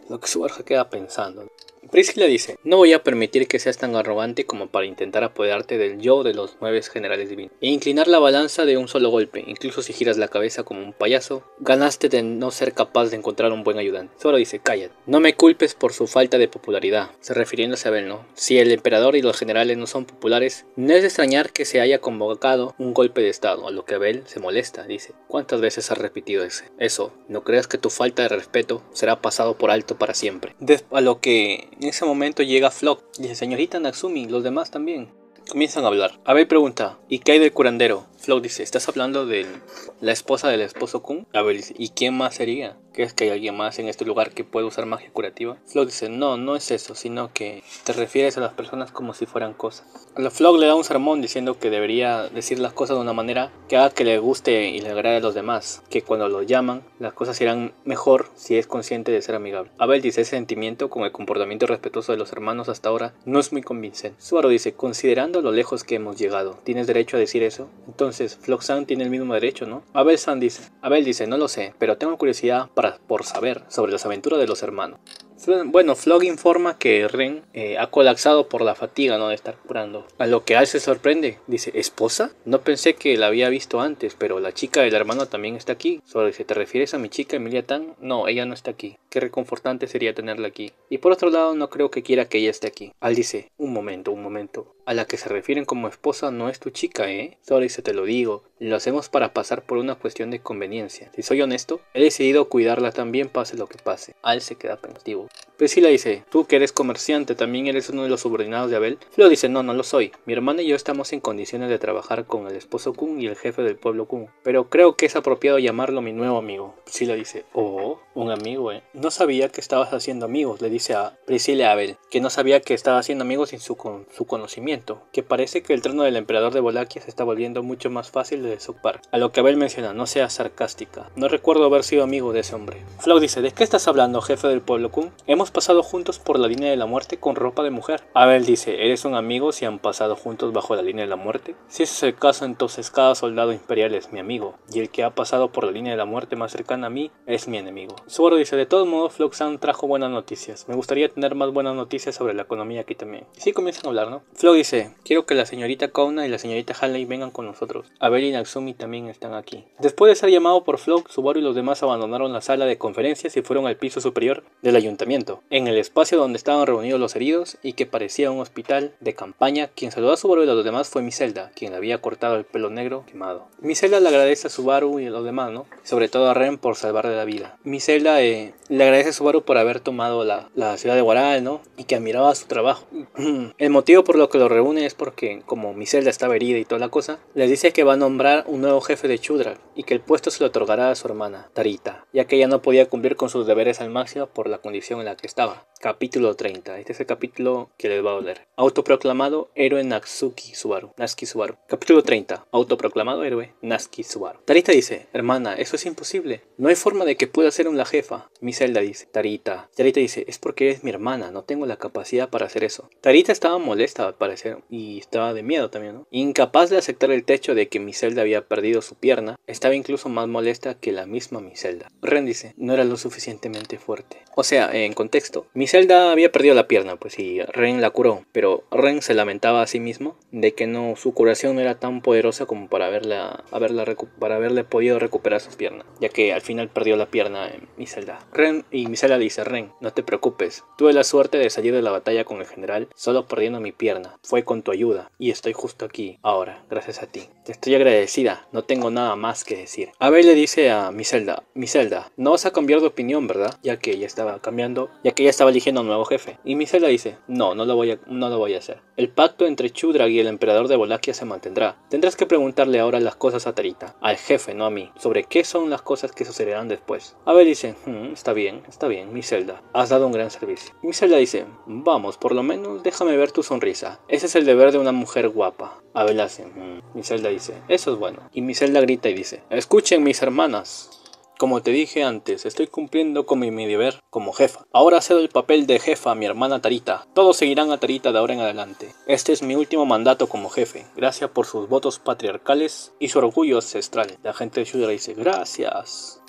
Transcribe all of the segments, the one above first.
Lo que Subaru se queda pensando. Priscilla dice, no voy a permitir que seas tan arrogante como para intentar apoderarte del yo de los 9 generales divinos e inclinar la balanza de un solo golpe. Incluso si giras la cabeza como un payaso, ganaste de no ser capaz de encontrar un buen ayudante. Subaru dice, cállate, no me culpes por su falta de popularidad, se refiriéndose a Abel, ¿no? Si el emperador y los generales no son populares, no es de extrañar que se haya convocado un golpe de estado, a lo que Abel se molesta, dice, ¿cuántas veces has repetido eso? No creas que tu falta de respeto será pasado por alto para siempre. A lo que en ese momento llega Flock, dice, señorita Natsumi, los demás también. Comienzan a hablar. Abel pregunta, ¿y qué hay del curandero? Flock dice, ¿estás hablando de la esposa del esposo Kun? Abel dice, ¿y quién más sería? ¿Crees que hay alguien más en este lugar que puede usar magia curativa? Flock dice, no, no es eso, sino que te refieres a las personas como si fueran cosas. A Flock le da un sermón diciendo que debería decir las cosas de una manera que haga que le guste y le agrade a los demás, que cuando lo llaman, las cosas irán mejor si es consciente de ser amigable. Abel dice, ese sentimiento con el comportamiento respetuoso de los hermanos hasta ahora no es muy convincente. Subaru dice, considerando lo lejos que hemos llegado, ¿tienes derecho a decir eso? Entonces, Flock-san tiene el mismo derecho, ¿no? Abel dice, no lo sé, pero tengo curiosidad por saber sobre las aventuras de los hermanos. Bueno, Flock informa que Ren ha colapsado por la fatiga, ¿no?, de estar curando. A lo que Al se sorprende. Dice, ¿esposa? No pensé que la había visto antes, pero la chica del hermano también está aquí. Solo dice, ¿te refieres a mi chica Emilia Tan? No, ella no está aquí. Qué reconfortante sería tenerla aquí. Y por otro lado, no creo que quiera que ella esté aquí. Al dice, un momento. A la que se refieren como esposa no es tu chica, ¿eh? Solo dice, te lo digo. Lo hacemos para pasar por una cuestión de conveniencia. Si soy honesto, he decidido cuidarla también pase lo que pase. Al se queda pensativo. Priscilla dice, tú que eres comerciante, ¿también eres uno de los subordinados de Abel? Flo dice, no, no lo soy. Mi hermana y yo estamos en condiciones de trabajar con el esposo Kun y el jefe del pueblo Kun. Pero creo que es apropiado llamarlo mi nuevo amigo. Priscilla dice, oh, un amigo, No sabía que estabas haciendo amigos, le dice a Priscilla a Abel, que no sabía que estaba haciendo amigos sin su conocimiento, que parece que el trono del emperador de Wallachia se está volviendo mucho más fácil de desocupar. A lo que Abel menciona, no seas sarcástica. No recuerdo haber sido amigo de ese hombre. Flo dice, ¿de qué estás hablando, jefe del pueblo Kun? Hemos pasado juntos por la línea de la muerte con ropa de mujer. Abel dice, ¿eres un amigo si han pasado juntos bajo la línea de la muerte? Si ese es el caso, entonces cada soldado imperial es mi amigo, y el que ha pasado por la línea de la muerte más cercana a mí es mi enemigo. Subaru dice, de todos modos, Flock-san trajo buenas noticias. Me gustaría tener más buenas noticias sobre la economía aquí también. Y sí comienzan a hablar, ¿no? Flock dice, quiero que la señorita Kauna y la señorita Hanley vengan con nosotros. Abel y Natsumi también están aquí. Después de ser llamado por Flock, Subaru y los demás abandonaron la sala de conferencias y fueron al piso superior del ayuntamiento, en el espacio donde estaban reunidos los heridos y que parecía un hospital de campaña. Quien saludó a Subaru y a los demás fue Miselda, quien le había cortado el pelo negro quemado. Miselda le agradece a Subaru y a los demás, ¿no? Sobre todo a Ren por salvarle la vida. Miselda le agradece a Subaru por haber tomado la ciudad de Guaral, ¿no? Y que admiraba su trabajo. El motivo por lo que lo reúne es porque, como Miselda estaba herida y toda la cosa, les dice que va a nombrar un nuevo jefe de Chudra y que el puesto se lo otorgará a su hermana, Tarita, ya que ella no podía cumplir con sus deberes al máximo por la condición en la que estaba. Capítulo 30. Este es el capítulo que les va a doler. Autoproclamado héroe Natsuki Subaru. Capítulo 30. Autoproclamado héroe Natsuki Subaru. Tarita dice, hermana, eso es imposible. No hay forma de que pueda ser la jefa. Miselda dice, Tarita dice, es porque eres mi hermana, no tengo la capacidad para hacer eso. Tarita estaba molesta al parecer y estaba de miedo también, ¿no? Incapaz de aceptar el hecho de que Miselda había perdido su pierna, estaba incluso más molesta que la misma Miselda. Ren dice, no era lo suficientemente fuerte. O sea, en contexto, Miselda había perdido la pierna, pues y Ren la curó, pero Ren se lamentaba a sí mismo de que su curación no era tan poderosa como para haberle podido recuperar sus piernas, ya que al final perdió la pierna en Miselda. Miselda dice, Ren, no te preocupes, tuve la suerte de salir de la batalla con el general solo perdiendo mi pierna, fue con tu ayuda, y estoy justo aquí, ahora, gracias a ti. Te estoy agradecida, no tengo nada más que decir. Abel le dice a Miselda, no vas a cambiar de opinión, ¿verdad? Ya que ella estaba eligiendo a un nuevo jefe. Y Miselda dice, no lo voy a hacer. El pacto entre Chudrag y el emperador de Wallachia se mantendrá. Tendrás que preguntarle ahora las cosas a Tarita, al jefe, no a mí, sobre qué son las cosas que sucederán después. Abel dice, está bien, Miselda, has dado un gran servicio. Y Miselda dice, vamos, por lo menos déjame ver tu sonrisa. Ese es el deber de una mujer guapa. Abel hace, Miselda dice, eso es bueno. Y Miselda grita y dice, escuchen mis hermanas. Como te dije antes, estoy cumpliendo con mi deber como jefa. Ahora cedo el papel de jefa a mi hermana Tarita. Todos seguirán a Tarita de ahora en adelante. Este es mi último mandato como jefe. Gracias por sus votos patriarcales y su orgullo ancestral. La gente de Shudra dice, gracias.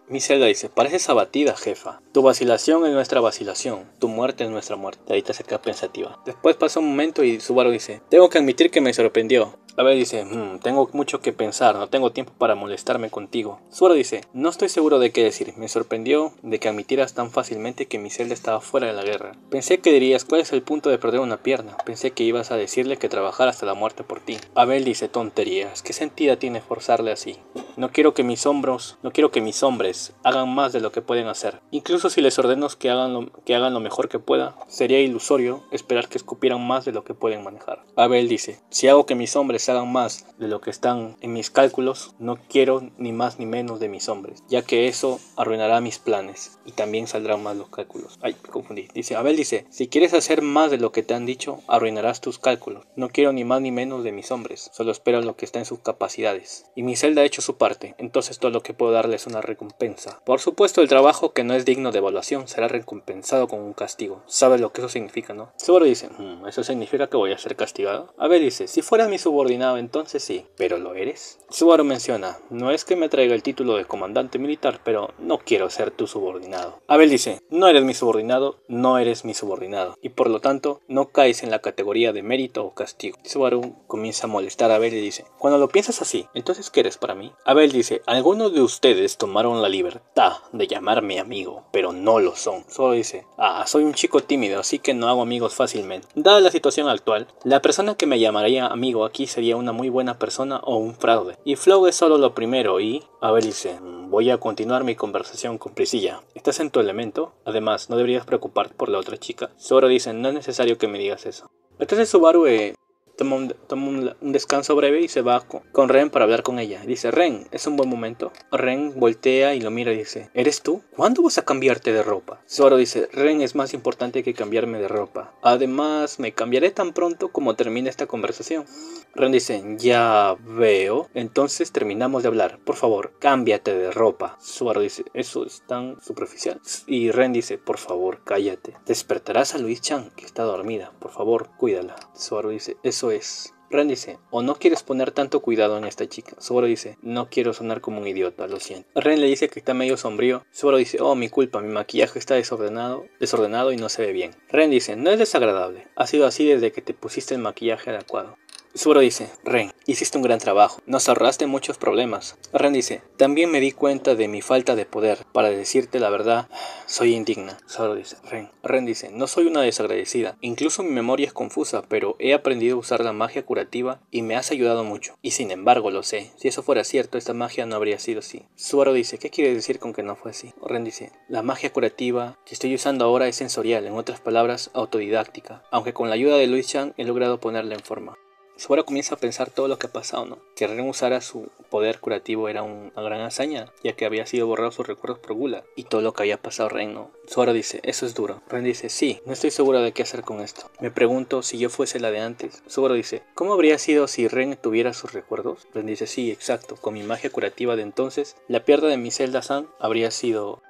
Mi Zelda dice, pareces abatida, jefa. Tu vacilación es nuestra vacilación, tu muerte es nuestra muerte. Ahorita se queda pensativa. Después pasa un momento y Subaru dice, tengo que admitir que me sorprendió. Abel dice, tengo mucho que pensar, no tengo tiempo para molestarme contigo. Subaru dice, no estoy seguro de qué decir, me sorprendió de que admitieras tan fácilmente que mi Zelda estaba fuera de la guerra. Pensé que dirías, ¿cuál es el punto de perder una pierna? Pensé que ibas a decirle que trabajara hasta la muerte por ti. Abel dice, tonterías, ¿qué sentido tiene forzarle así? No quiero que mis hombres hagan más de lo que pueden hacer. Incluso si les ordeno que hagan lo mejor que pueda, sería ilusorio esperar que escupieran más de lo que pueden manejar. Abel dice, si hago que mis hombres hagan más de lo que están en mis cálculos, no quiero ni más ni menos de mis hombres, ya que eso arruinará mis planes y también saldrán mal los cálculos. Ay, me confundí. Abel dice, si quieres hacer más de lo que te han dicho, arruinarás tus cálculos. No quiero ni más ni menos de mis hombres, solo espero lo que está en sus capacidades. Y mi Zelda ha hecho su parte, entonces todo lo que puedo darle es una recompensa. Por supuesto, el trabajo que no es digno de evaluación será recompensado con un castigo. ¿Sabes lo que eso significa, no? Subaru dice, ¿eso significa que voy a ser castigado? Abel dice, si fueras mi subordinado, entonces sí, ¿pero lo eres? Subaru menciona, no es que me traiga el título de comandante militar, pero no quiero ser tu subordinado. Abel dice, no eres mi subordinado, no eres mi subordinado, y por lo tanto no caes en la categoría de mérito o castigo. Subaru comienza a molestar a Abel y dice, cuando lo piensas así, ¿entonces qué eres para mí? Abel dice, algunos de ustedes tomaron la libertad de llamarme amigo, pero no lo son. Subaru dice, soy un chico tímido, así que no hago amigos fácilmente. Dada la situación actual, la persona que me llamaría amigo aquí sería una muy buena persona o un fraude. Y Flow es solo lo primero y... Abel dice, voy a continuar mi conversación con Priscilla. ¿Estás en tu elemento? Además, no deberías preocuparte por la otra chica. Subaru dice, no es necesario que me digas eso. Entonces Subaru toma un descanso breve y se va con Ren para hablar con ella. Dice, Ren, es un buen momento. Ren voltea y lo mira y dice, ¿eres tú? ¿Cuándo vas a cambiarte de ropa? Subaru dice, Ren, es más importante que cambiarme de ropa. Además, me cambiaré tan pronto como termine esta conversación. Ren dice, ya veo. Entonces terminamos de hablar. Por favor, cámbiate de ropa. Subaru dice, eso es tan superficial. Y Ren dice, por favor, cállate. Despertarás a Louise-chan, que está dormida. Por favor, cuídala. Subaru dice, eso es. Ren dice, ¿o no quieres poner tanto cuidado en esta chica? Subaru dice, no quiero sonar como un idiota, lo siento. Ren le dice que está medio sombrío. Subaru dice, oh, mi culpa, mi maquillaje está desordenado y no se ve bien. Ren dice, no es desagradable, ha sido así desde que te pusiste el maquillaje adecuado. Subaru dice, Ren, hiciste un gran trabajo, nos ahorraste muchos problemas. Ren dice, también me di cuenta de mi falta de poder, para decirte la verdad, soy indigna. Subaru dice, Ren dice, no soy una desagradecida, incluso mi memoria es confusa, pero he aprendido a usar la magia curativa y me has ayudado mucho. Y sin embargo lo sé, si eso fuera cierto, esta magia no habría sido así. Subaru dice, ¿qué quiere decir con que no fue así? Ren dice, la magia curativa que estoy usando ahora es sensorial, en otras palabras, autodidáctica, aunque con la ayuda de Louise-chan he logrado ponerla en forma. Subaru comienza a pensar todo lo que ha pasado, ¿no? Que Ren usara su poder curativo era una gran hazaña, ya que había sido borrado sus recuerdos por Gula y todo lo que había pasado Ren, ¿no? Subaru dice, eso es duro. Ren dice, sí, no estoy segura de qué hacer con esto. Me pregunto si yo fuese la de antes. Subaru dice, ¿cómo habría sido si Ren tuviera sus recuerdos? Ren dice, sí, exacto, con mi magia curativa de entonces, la pierna de mi Zelda-san habría sido...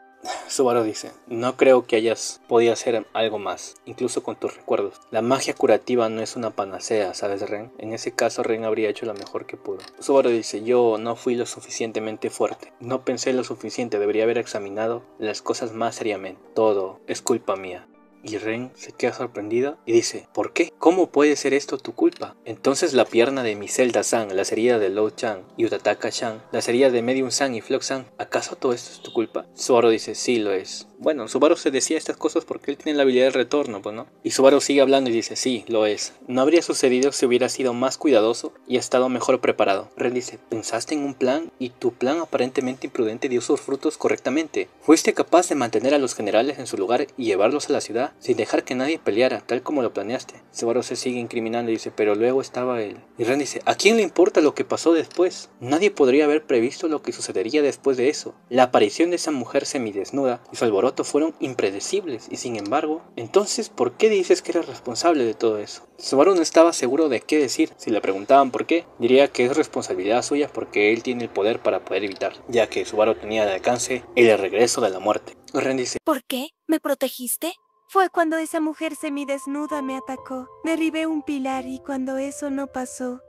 Subaru dice, no creo que hayas podido hacer algo más, incluso con tus recuerdos. La magia curativa no es una panacea, ¿sabes, Ren? En ese caso, Ren habría hecho lo mejor que pudo. Subaru dice, yo no fui lo suficientemente fuerte. No pensé lo suficiente, debería haber examinado las cosas más seriamente. Todo es culpa mía. Y Ren se queda sorprendida y dice, ¿por qué? ¿Cómo puede ser esto tu culpa? Entonces la pierna de mi Zelda-san, las heridas de Lou-chan y Utataka-chan, las heridas de Medium-san y Flock-san, ¿acaso todo esto es tu culpa? Subaru dice, sí lo es. Bueno, Subaru se decía estas cosas porque él tiene la habilidad de retorno, pues, ¿no? Y Subaru sigue hablando y dice, sí, lo es. No habría sucedido si hubiera sido más cuidadoso y estado mejor preparado. Ren dice, ¿pensaste en un plan? Y tu plan aparentemente imprudente dio sus frutos correctamente. ¿Fuiste capaz de mantener a los generales en su lugar y llevarlos a la ciudad sin dejar que nadie peleara, tal como lo planeaste? Subaru se sigue incriminando y dice, pero luego estaba él. Y Ren dice, ¿a quién le importa lo que pasó después? Nadie podría haber previsto lo que sucedería después de eso. La aparición de esa mujer semidesnuda y su alboroto fueron impredecibles y sin embargo, entonces, ¿por qué dices que eres responsable de todo eso? Subaru no estaba seguro de qué decir. Si le preguntaban por qué, diría que es responsabilidad suya porque él tiene el poder para poder evitar, ya que Subaru tenía al alcance el regreso de la muerte. Ren dice, ¿por qué? ¿Me protegiste? Fue cuando esa mujer semidesnuda me atacó. Derribé un pilar y cuando eso no pasó,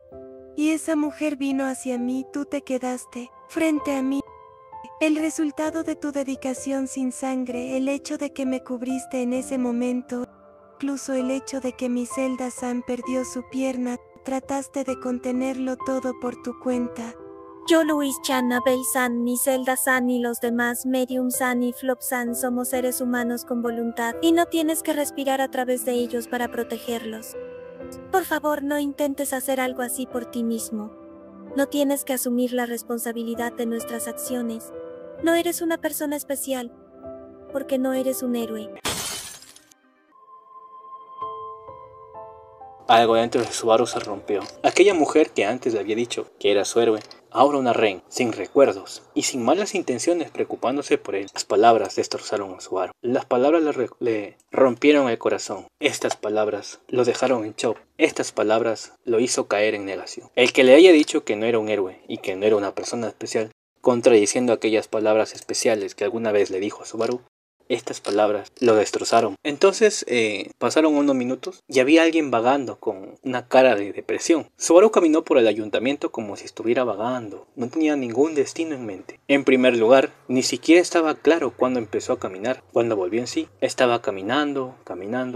y esa mujer vino hacia mí, tú te quedaste frente a mí. El resultado de tu dedicación sin sangre, el hecho de que me cubriste en ese momento, incluso el hecho de que mi Zelda-san perdió su pierna, trataste de contenerlo todo por tu cuenta. Yo, Luis-chan, Abel-san, ni Zelda-san ni los demás, Medium-san y Flop-san somos seres humanos con voluntad y no tienes que respirar a través de ellos para protegerlos. Por favor, no intentes hacer algo así por ti mismo. No tienes que asumir la responsabilidad de nuestras acciones. No eres una persona especial, porque no eres un héroe. Algo dentro de Subaru se rompió. Aquella mujer que antes le había dicho que era su héroe, ahora una Ren, sin recuerdos y sin malas intenciones, preocupándose por él. Las palabras destrozaron a Subaru. Las palabras le rompieron el corazón. Estas palabras lo dejaron en shock. Estas palabras lo hizo caer en negación. El que le haya dicho que no era un héroe y que no era una persona especial, contradiciendo aquellas palabras especiales que alguna vez le dijo a Subaru, estas palabras lo destrozaron. Entonces pasaron unos minutos y había alguien vagando con una cara de depresión. Subaru caminó por el ayuntamiento como si estuviera vagando. No tenía ningún destino en mente. En primer lugar, ni siquiera estaba claro cuándo empezó a caminar. Cuando volvió en sí, estaba caminando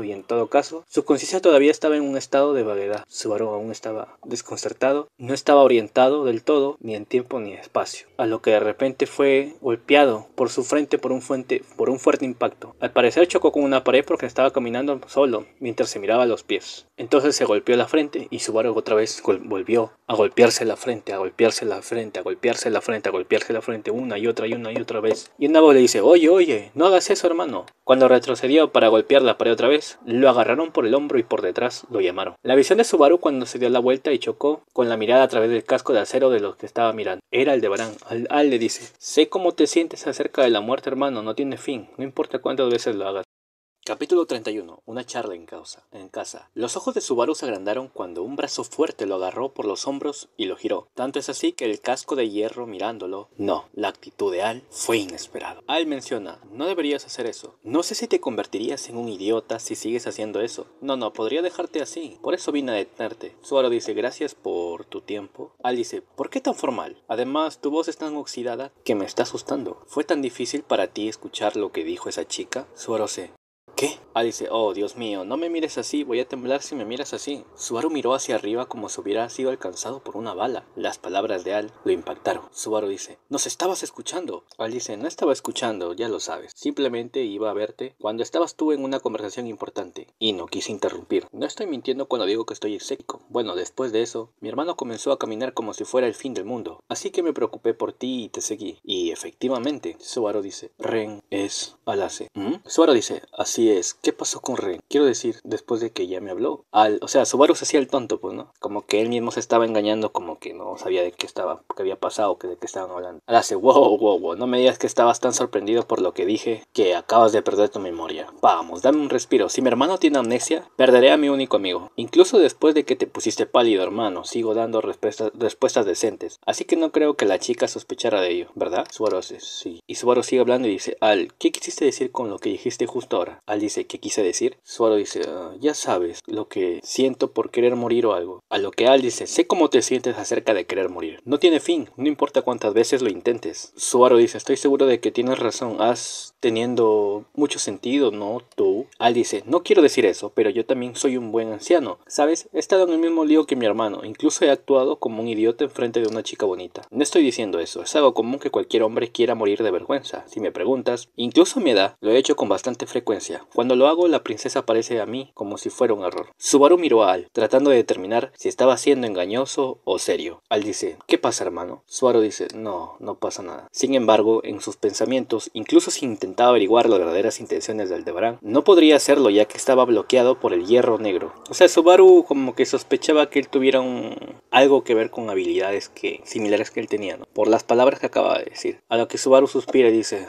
y en todo caso, su conciencia todavía estaba en un estado de vaguedad. Subaru aún estaba desconcertado. No estaba orientado del todo, ni en tiempo ni espacio. A lo que de repente fue golpeado por su frente por un fuerte impacto. Al parecer chocó con una pared porque estaba caminando solo mientras se miraba los pies. Entonces se golpeó la frente y Subaru otra vez volvió a golpearse la frente, a golpearse la frente, a golpearse la frente, a golpearse la frente una y otra vez. Y una voz le dice: oye, no hagas eso, hermano. Cuando retrocedió para golpear la pared otra vez, lo agarraron por el hombro y por detrás lo llamaron. La visión de Subaru cuando se dio la vuelta y chocó con la mirada a través del casco de acero de los que estaba mirando. Era Aldebarán. Al le dice: sé cómo te sientes acerca de la muerte, hermano, no tiene fin. No importa cuántas veces lo hagas. Capítulo 31. Una charla en casa. Los ojos de Subaru se agrandaron cuando un brazo fuerte lo agarró por los hombros y lo giró. Tanto es así que el casco de hierro mirándolo. No, la actitud de Al fue inesperado. Al menciona: no deberías hacer eso. No sé si te convertirías en un idiota si sigues haciendo eso. No, podría dejarte así. Por eso vine a detenerte. Subaru dice: gracias por tu tiempo. Al dice: ¿por qué tan formal? Además, tu voz es tan oxidada que me está asustando. ¿Fue tan difícil para ti escuchar lo que dijo esa chica? Subaru se: ¿qué? Al dice: oh, Dios mío, no me mires así, voy a temblar si me miras así. Subaru miró hacia arriba como si hubiera sido alcanzado por una bala. Las palabras de Al lo impactaron. Subaru dice: ¿nos estabas escuchando? Al dice: no estaba escuchando, ya lo sabes. Simplemente iba a verte cuando estabas tú en una conversación importante. Y no quise interrumpir. No estoy mintiendo cuando digo que estoy escéptico. Bueno, después de eso, mi hermano comenzó a caminar como si fuera el fin del mundo. Así que me preocupé por ti y te seguí. Y efectivamente, Subaru dice: Ren es Alase. Subaru dice: así es. ¿Qué pasó con Ren? Quiero decir, después de que ya me habló. O sea, Subaru se hacía el tonto, pues, ¿no? Como que él mismo se estaba engañando, como que no sabía de qué había pasado, de qué estaban hablando. Hace: wow, no me digas que estabas tan sorprendido por lo que dije que acabas de perder tu memoria. Vamos, dame un respiro. Si mi hermano tiene amnesia, perderé a mi único amigo. Incluso después de que te pusiste pálido, hermano, sigo dando respuestas decentes. Así que no creo que la chica sospechara de ello, ¿verdad? Subaru dice: sí. Y Subaru sigue hablando y dice: Al, ¿qué quisiste decir con lo que dijiste justo ahora? Al dice: ¿qué quise decir? Subaru dice: ya sabes, lo que siento por querer morir o algo. A lo que Al dice: sé cómo te sientes acerca de querer morir. No tiene fin, no importa cuántas veces lo intentes. Subaru dice: estoy seguro de que tienes razón, has teniendo mucho sentido, ¿no? Tú. Al dice: no quiero decir eso, pero yo también soy un buen anciano. ¿Sabes? He estado en el mismo lío que mi hermano, incluso he actuado como un idiota enfrente de una chica bonita. No estoy diciendo eso, es algo común que cualquier hombre quiera morir de vergüenza. Si me preguntas, incluso a mi edad, lo he hecho con bastante frecuencia. Cuando lo hago, la princesa parece a mí como si fuera un error. Subaru miró a Al, tratando de determinar si estaba siendo engañoso o serio. Al dice: ¿qué pasa, hermano? Subaru dice: no pasa nada. Sin embargo, en sus pensamientos, incluso si intentaba averiguar las verdaderas intenciones de Aldebarán, no podría hacerlo ya que estaba bloqueado por el hierro negro. O sea, Subaru como que sospechaba que él tuviera algo que ver con habilidades similares que él tenía, ¿no? Por las palabras que acaba de decir. A lo que Subaru suspira y dice: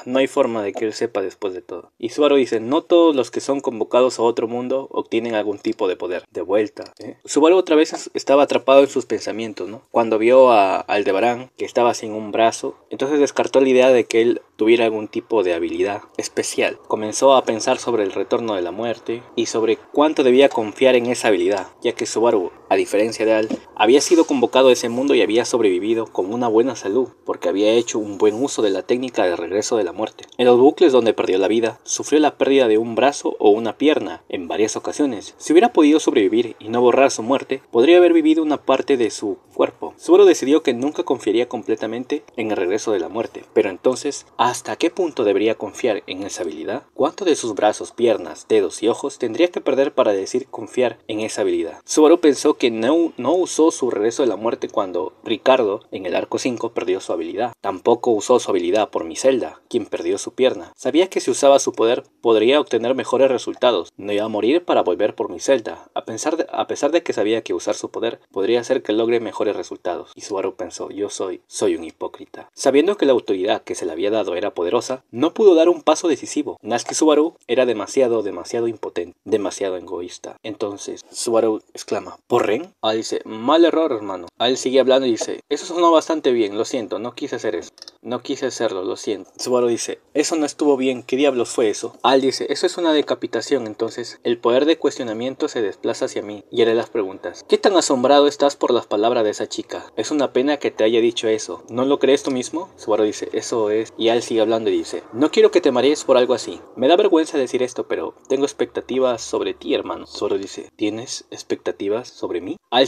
no hay forma de que él sepa después de todo. Y Subaru dice: no todos los que son convocados a otro mundo obtienen algún tipo de poder. De vuelta, Subaru otra vez estaba atrapado en sus pensamientos, ¿no? Cuando vio a Aldebarán, que estaba sin un brazo, entonces descartó la idea de que él tuviera algún tipo de habilidad especial. Comenzó a pensar sobre el retorno de la muerte y sobre cuánto debía confiar en esa habilidad, ya que Subaru, a diferencia de Al, había sido convocado a ese mundo y había sobrevivido con una buena salud, porque había hecho un buen uso de la técnica de regreso de la muerte. En los bucles donde perdió la vida, sufrió la pérdida de un brazo o una pierna en varias ocasiones. Si hubiera podido sobrevivir y no borrar su muerte, podría haber vivido una parte de su cuerpo. Subaru decidió que nunca confiaría completamente en el regreso de la muerte, pero entonces, ¿hasta qué punto debería confiar en esa habilidad? ¿Cuánto de sus brazos, piernas, dedos y ojos tendría que perder para decir confiar en esa habilidad? Subaru pensó que no usó su regreso de la muerte cuando Ricardo, en el arco 5, perdió su habilidad. Tampoco usó su habilidad por Miselda, quien perdió su pierna. Sabía que si usaba su poder, podría obtener mejores resultados. No iba a morir para volver por Miselda, a pesar de que sabía que usar su poder podría hacer que logre mejores resultados. Y Subaru pensó, yo soy un hipócrita. Sabiendo que la autoridad que se le había dado era poderosa, no pudo dar un paso decisivo. Natsuki Subaru era demasiado impotente, demasiado egoísta. Entonces, Subaru exclama, ¿por Ren? Al dice, mal error, hermano. Al sigue hablando y dice, eso sonó bastante bien, lo siento, no quise hacer eso. No quise hacerlo, lo siento. Subaru dice, eso no estuvo bien, ¿qué diablos fue eso? Al dice, eso es una decapitación, entonces el poder de cuestionamiento se desplaza hacia mí y haré las preguntas. ¿Qué tan asombrado estás por las palabras de esa chica? Es una pena que te haya dicho eso. ¿No lo crees tú mismo? Subaru dice, eso es. Y Al sigue hablando y dice, no quiero que te marees por algo así. Me da vergüenza decir esto, pero tengo expectativas sobre ti, hermano. Subaru dice, ¿tienes expectativas sobre mí? Al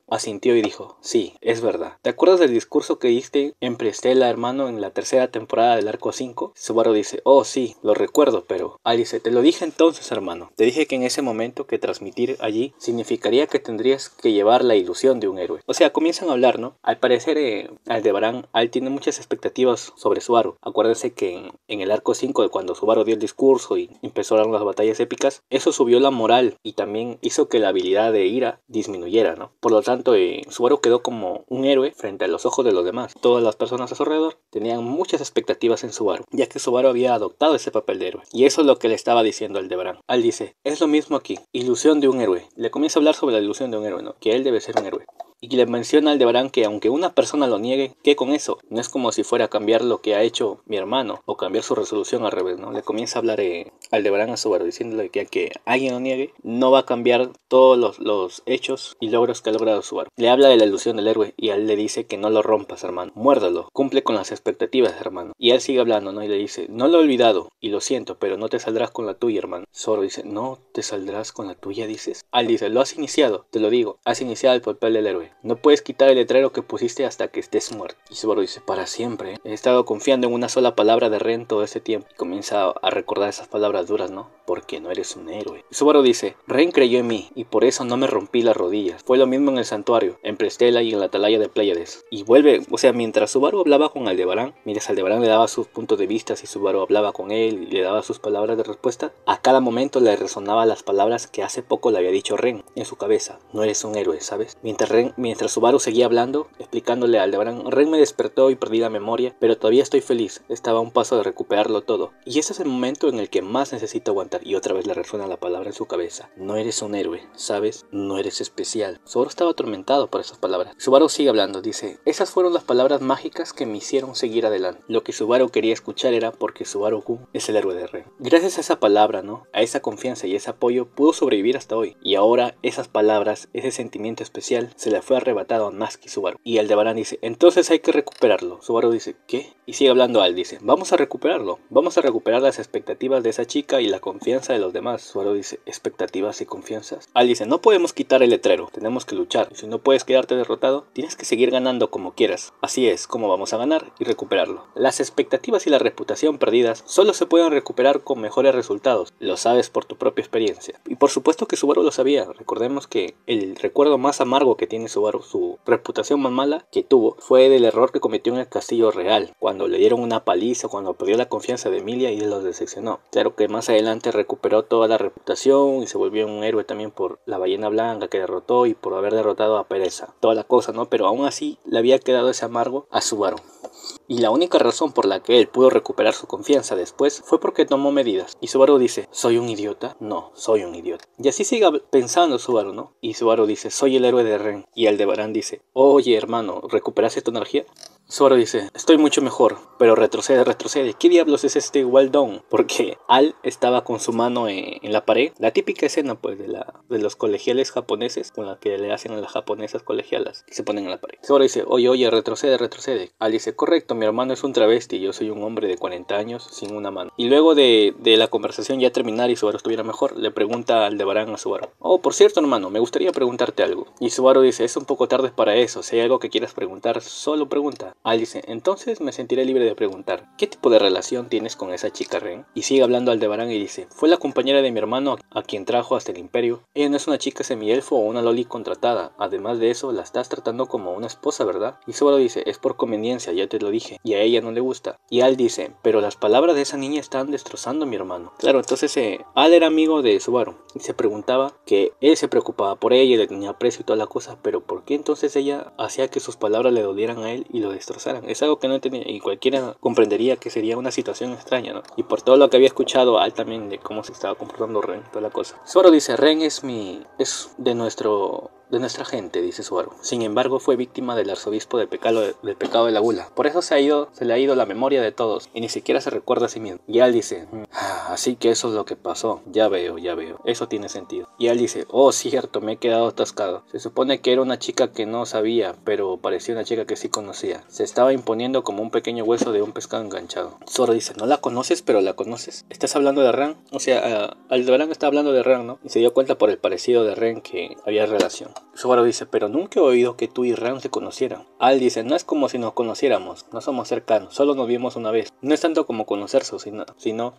asintió y dijo, sí, es verdad. ¿Te acuerdas del discurso que diste en Prestela, hermano, en la tercera temporada del arco 5? Subaru dice, oh sí, lo recuerdo, pero... Al dice, te lo dije entonces, hermano. Te dije que en ese momento que transmitir allí significaría que tendrías que llevar la ilusión de un héroe. O sea, comienzan a hablar, ¿no? Al parecer, Aldebarán, Al tiene muchas expectativas sobre Subaru. Acuérdense que en el arco 5, cuando Subaru dio el discurso y empezaron las batallas épicas, eso subió la moral y también hizo que la habilidad de ira disminuyera, ¿no? Por lo tanto, Subaru quedó como un héroe frente a los ojos de los demás. Todas las personas a su alrededor tenían muchas expectativas en Subaru, ya que Subaru había adoptado ese papel de héroe. Y eso es lo que le estaba diciendo Aldebarán. Al dice, es lo mismo aquí, ilusión de un héroe. Le comienza a hablar sobre la ilusión de un héroe, ¿no? Que él debe ser un héroe. Y le menciona a Aldebarán que aunque una persona lo niegue, ¿qué con eso? No es como si fuera a cambiar lo que ha hecho mi hermano o cambiar su resolución al revés, ¿no? Le comienza a hablar Aldebarán a Subaru diciéndole que aunque alguien lo niegue, no va a cambiar todos los hechos y logros que ha logrado Subaru. Le habla de la ilusión del héroe y él le dice que no lo rompas, hermano. Muérdalo, cumple con las expectativas, hermano. Y él sigue hablando, ¿no? Y le dice, no lo he olvidado y lo siento, pero no te saldrás con la tuya, hermano. Subaru dice, no te saldrás con la tuya, dices. Al dice, lo has iniciado, te lo digo, has iniciado el papel del héroe. No puedes quitar el letrero que pusiste hasta que estés muerto. Y Subaru dice, para siempre. He estado confiando en una sola palabra de Ren todo este tiempo. Y comienza a recordar esas palabras duras, ¿no? Porque no eres un héroe. Y Subaru dice, Ren creyó en mí y por eso no me rompí las rodillas. Fue lo mismo en el santuario, en Prestela y en la atalaya de Pleiades. Y vuelve, o sea, mientras Subaru hablaba con Aldebarán, mientras Aldebarán le daba sus puntos de vista y Subaru hablaba con él y le daba sus palabras de respuesta, a cada momento le resonaban las palabras que hace poco le había dicho Ren en su cabeza. No eres un héroe, ¿sabes? Mientras Subaru seguía hablando, explicándole a Aldebarán, Ren me despertó y perdí la memoria, pero todavía estoy feliz, estaba a un paso de recuperarlo todo. Y ese es el momento en el que más necesito aguantar. Y otra vez le resuena la palabra en su cabeza. No eres un héroe, ¿sabes? No eres especial. Subaru estaba atormentado por esas palabras. Subaru sigue hablando, dice, esas fueron las palabras mágicas que me hicieron seguir adelante. Lo que Subaru quería escuchar era porque Subaru-kun es el héroe de Ren. Gracias a esa palabra, ¿no? A esa confianza y ese apoyo pudo sobrevivir hasta hoy. Y ahora esas palabras, ese sentimiento especial, se le fue arrebatado a Natsuki Subaru. Y Aldebarán dice, entonces hay que recuperarlo. Subaru dice, ¿qué? Y sigue hablando Al, dice, vamos a recuperarlo. Vamos a recuperar las expectativas de esa chica y la confianza de los demás. Subaru dice, ¿expectativas y confianzas? Al dice, no podemos quitar el letrero, tenemos que luchar. Y si no puedes quedarte derrotado, tienes que seguir ganando como quieras. Así es como vamos a ganar y recuperarlo. Las expectativas y la reputación perdidas solo se pueden recuperar con mejores resultados. Lo sabes por tu propia experiencia. Y por supuesto que Subaru lo sabía. Recordemos que el recuerdo más amargo que tiene Subaru, su reputación más mala que tuvo, fue del error que cometió en el castillo real, cuando le dieron una paliza, cuando perdió la confianza de Emilia y él los decepcionó. Claro que más adelante recuperó toda la reputación y se volvió un héroe también por la ballena blanca que derrotó y por haber derrotado a Pereza. Toda la cosa, ¿no? Pero aún así le había quedado ese amargo a Subaru. Y la única razón por la que él pudo recuperar su confianza después fue porque tomó medidas. Y Subaru dice, ¿soy un idiota? No, soy un idiota. Y así sigue pensando Subaru, ¿no? Y Subaru dice, soy el héroe de Ren. Y Aldebarán dice, oye hermano, ¿recuperaste tu energía? Subaru dice, estoy mucho mejor, pero retrocede, retrocede. ¿Qué diablos es este well done? Porque Al estaba con su mano en la pared. La típica escena pues de los colegiales japoneses, con la que le hacen a las japonesas colegialas, que se ponen en la pared. Subaru dice, oye, oye, retrocede, retrocede. Al dice, correcto, mi hermano es un travesti, yo soy un hombre de 40 años sin una mano. Y luego de la conversación ya terminar y Subaru estuviera mejor, le pregunta Aldebarán a Subaru, oh, por cierto hermano, me gustaría preguntarte algo. Y Subaru dice, es un poco tarde para eso, si hay algo que quieras preguntar, solo pregunta. Al dice, entonces me sentiré libre de preguntar, ¿qué tipo de relación tienes con esa chica Ren? Y sigue hablando Aldebarán y dice, fue la compañera de mi hermano a quien trajo hasta el imperio. Ella no es una chica semielfo o una loli contratada, además de eso la estás tratando como una esposa, ¿verdad? Y Subaru dice, es por conveniencia, ya te lo dije, y a ella no le gusta. Y Al dice, pero las palabras de esa niña están destrozando a mi hermano. Claro, entonces Al era amigo de Subaru y se preguntaba que él se preocupaba por ella y le tenía aprecio y toda la cosa, pero ¿por qué entonces ella hacía que sus palabras le dolieran a él y lo destrozaran? Es algo que no entendía y cualquiera comprendería que sería una situación extraña, ¿no? Y por todo lo que había escuchado Al también de cómo se estaba comportando Ren, toda la cosa. Subaru dice, Ren es de nuestra gente, dice Subaru. Sin embargo, fue víctima del arzobispo del pecado de la gula. Por eso se le ha ido la memoria de todos y ni siquiera se recuerda a sí mismo. Y Al dice, así que eso es lo que pasó. Ya veo, eso tiene sentido. Y Al dice, oh cierto, me he quedado atascado. Se supone que era una chica que no sabía, pero parecía una chica que sí conocía. Se estaba imponiendo como un pequeño hueso de un pescado enganchado. Subaru dice, no la conoces, pero la conoces. ¿Estás hablando de Ren? O sea, Aldebarán está hablando de Ren, ¿no? Y se dio cuenta por el parecido de Ren que había relación. Subaru dice, pero nunca he oído que tú y Ren se conocieran. Al dice, no es como si nos conociéramos, no somos cercanos, solo nos vimos una vez. No es tanto como conocerse, sino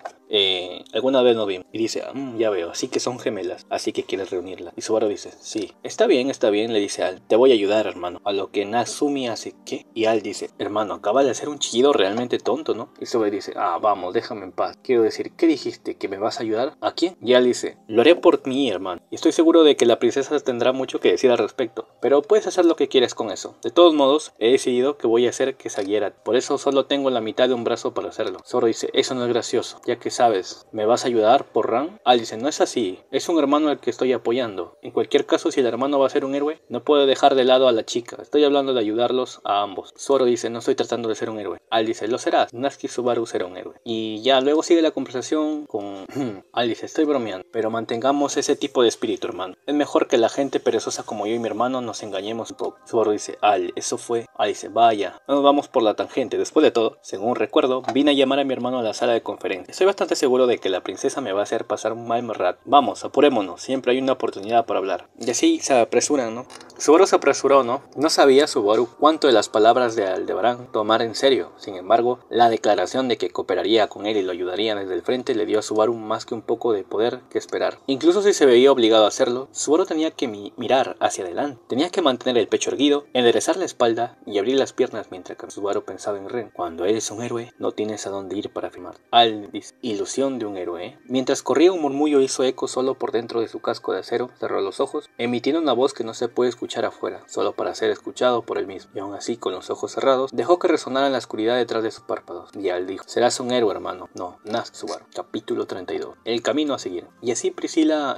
alguna vez nos vimos. Y dice, ya veo, así que son gemelas, así que quieres reunirlas. Y Subaru dice, sí, está bien, le dice Al, te voy a ayudar, hermano. A lo que Natsumi hace, ¿qué? Y Al dice, hermano, acaba de hacer un chillido realmente tonto, ¿no? Y Subaru dice, vamos, déjame en paz. Quiero decir, ¿qué dijiste? ¿Que me vas a ayudar? ¿A quién? Y Al dice, lo haré por mí, hermano. Y estoy seguro de que la princesa tendrá mucho que decir al respecto, pero puedes hacer lo que quieras con eso. De todos modos, he decidido que voy a hacer que Sagiera, por eso solo tengo la mitad de un brazo para hacerlo. Zoro dice, eso no es gracioso, ya que sabes, ¿me vas a ayudar por Ran? Al dice, no es así, es un hermano al que estoy apoyando. En cualquier caso, si el hermano va a ser un héroe, no puedo dejar de lado a la chica, estoy hablando de ayudarlos a ambos. Zoro dice, no estoy tratando de ser un héroe. Al dice, lo serás, Natsuki Subaru será un héroe. Y ya luego sigue la conversación con Al dice, estoy bromeando, pero mantengamos ese tipo de espíritu, hermano. Es mejor que la gente perezosa como yo y mi hermano nos engañemos un poco. Subaru dice, Al, eso fue. Al dice, vaya, no nos vamos por la tangente. Después de todo, según recuerdo, vine a llamar a mi hermano a la sala de conferencia. Estoy bastante seguro de que la princesa me va a hacer pasar un mal rato. Vamos, apurémonos, siempre hay una oportunidad para hablar. Y así se apresuran, ¿no? Subaru se apresuró, ¿no? No sabía Subaru cuánto de las palabras de Aldebarán tomar en serio. Sin embargo, la declaración de que cooperaría con él y lo ayudaría desde el frente le dio a Subaru más que un poco de poder que esperar. Incluso si se veía obligado a hacerlo, Subaru tenía que mirar hacia adelante. Tenía que mantener el pecho erguido, enderezar la espalda y abrir las piernas mientras que Subaru pensaba en Ren. Cuando eres un héroe, no tienes a dónde ir para firmar. Al dice, ilusión de un héroe, ¿eh? Mientras corría, un murmullo hizo eco solo por dentro de su casco de acero, cerró los ojos, emitiendo una voz que no se puede escuchar afuera, solo para ser escuchado por él mismo. Y aún así, con los ojos cerrados, dejó que resonara en la oscuridad detrás de sus párpados. Y Al dijo, serás un héroe, hermano. No, Natsuki Subaru. Capítulo 32. El camino a seguir. Y así Priscila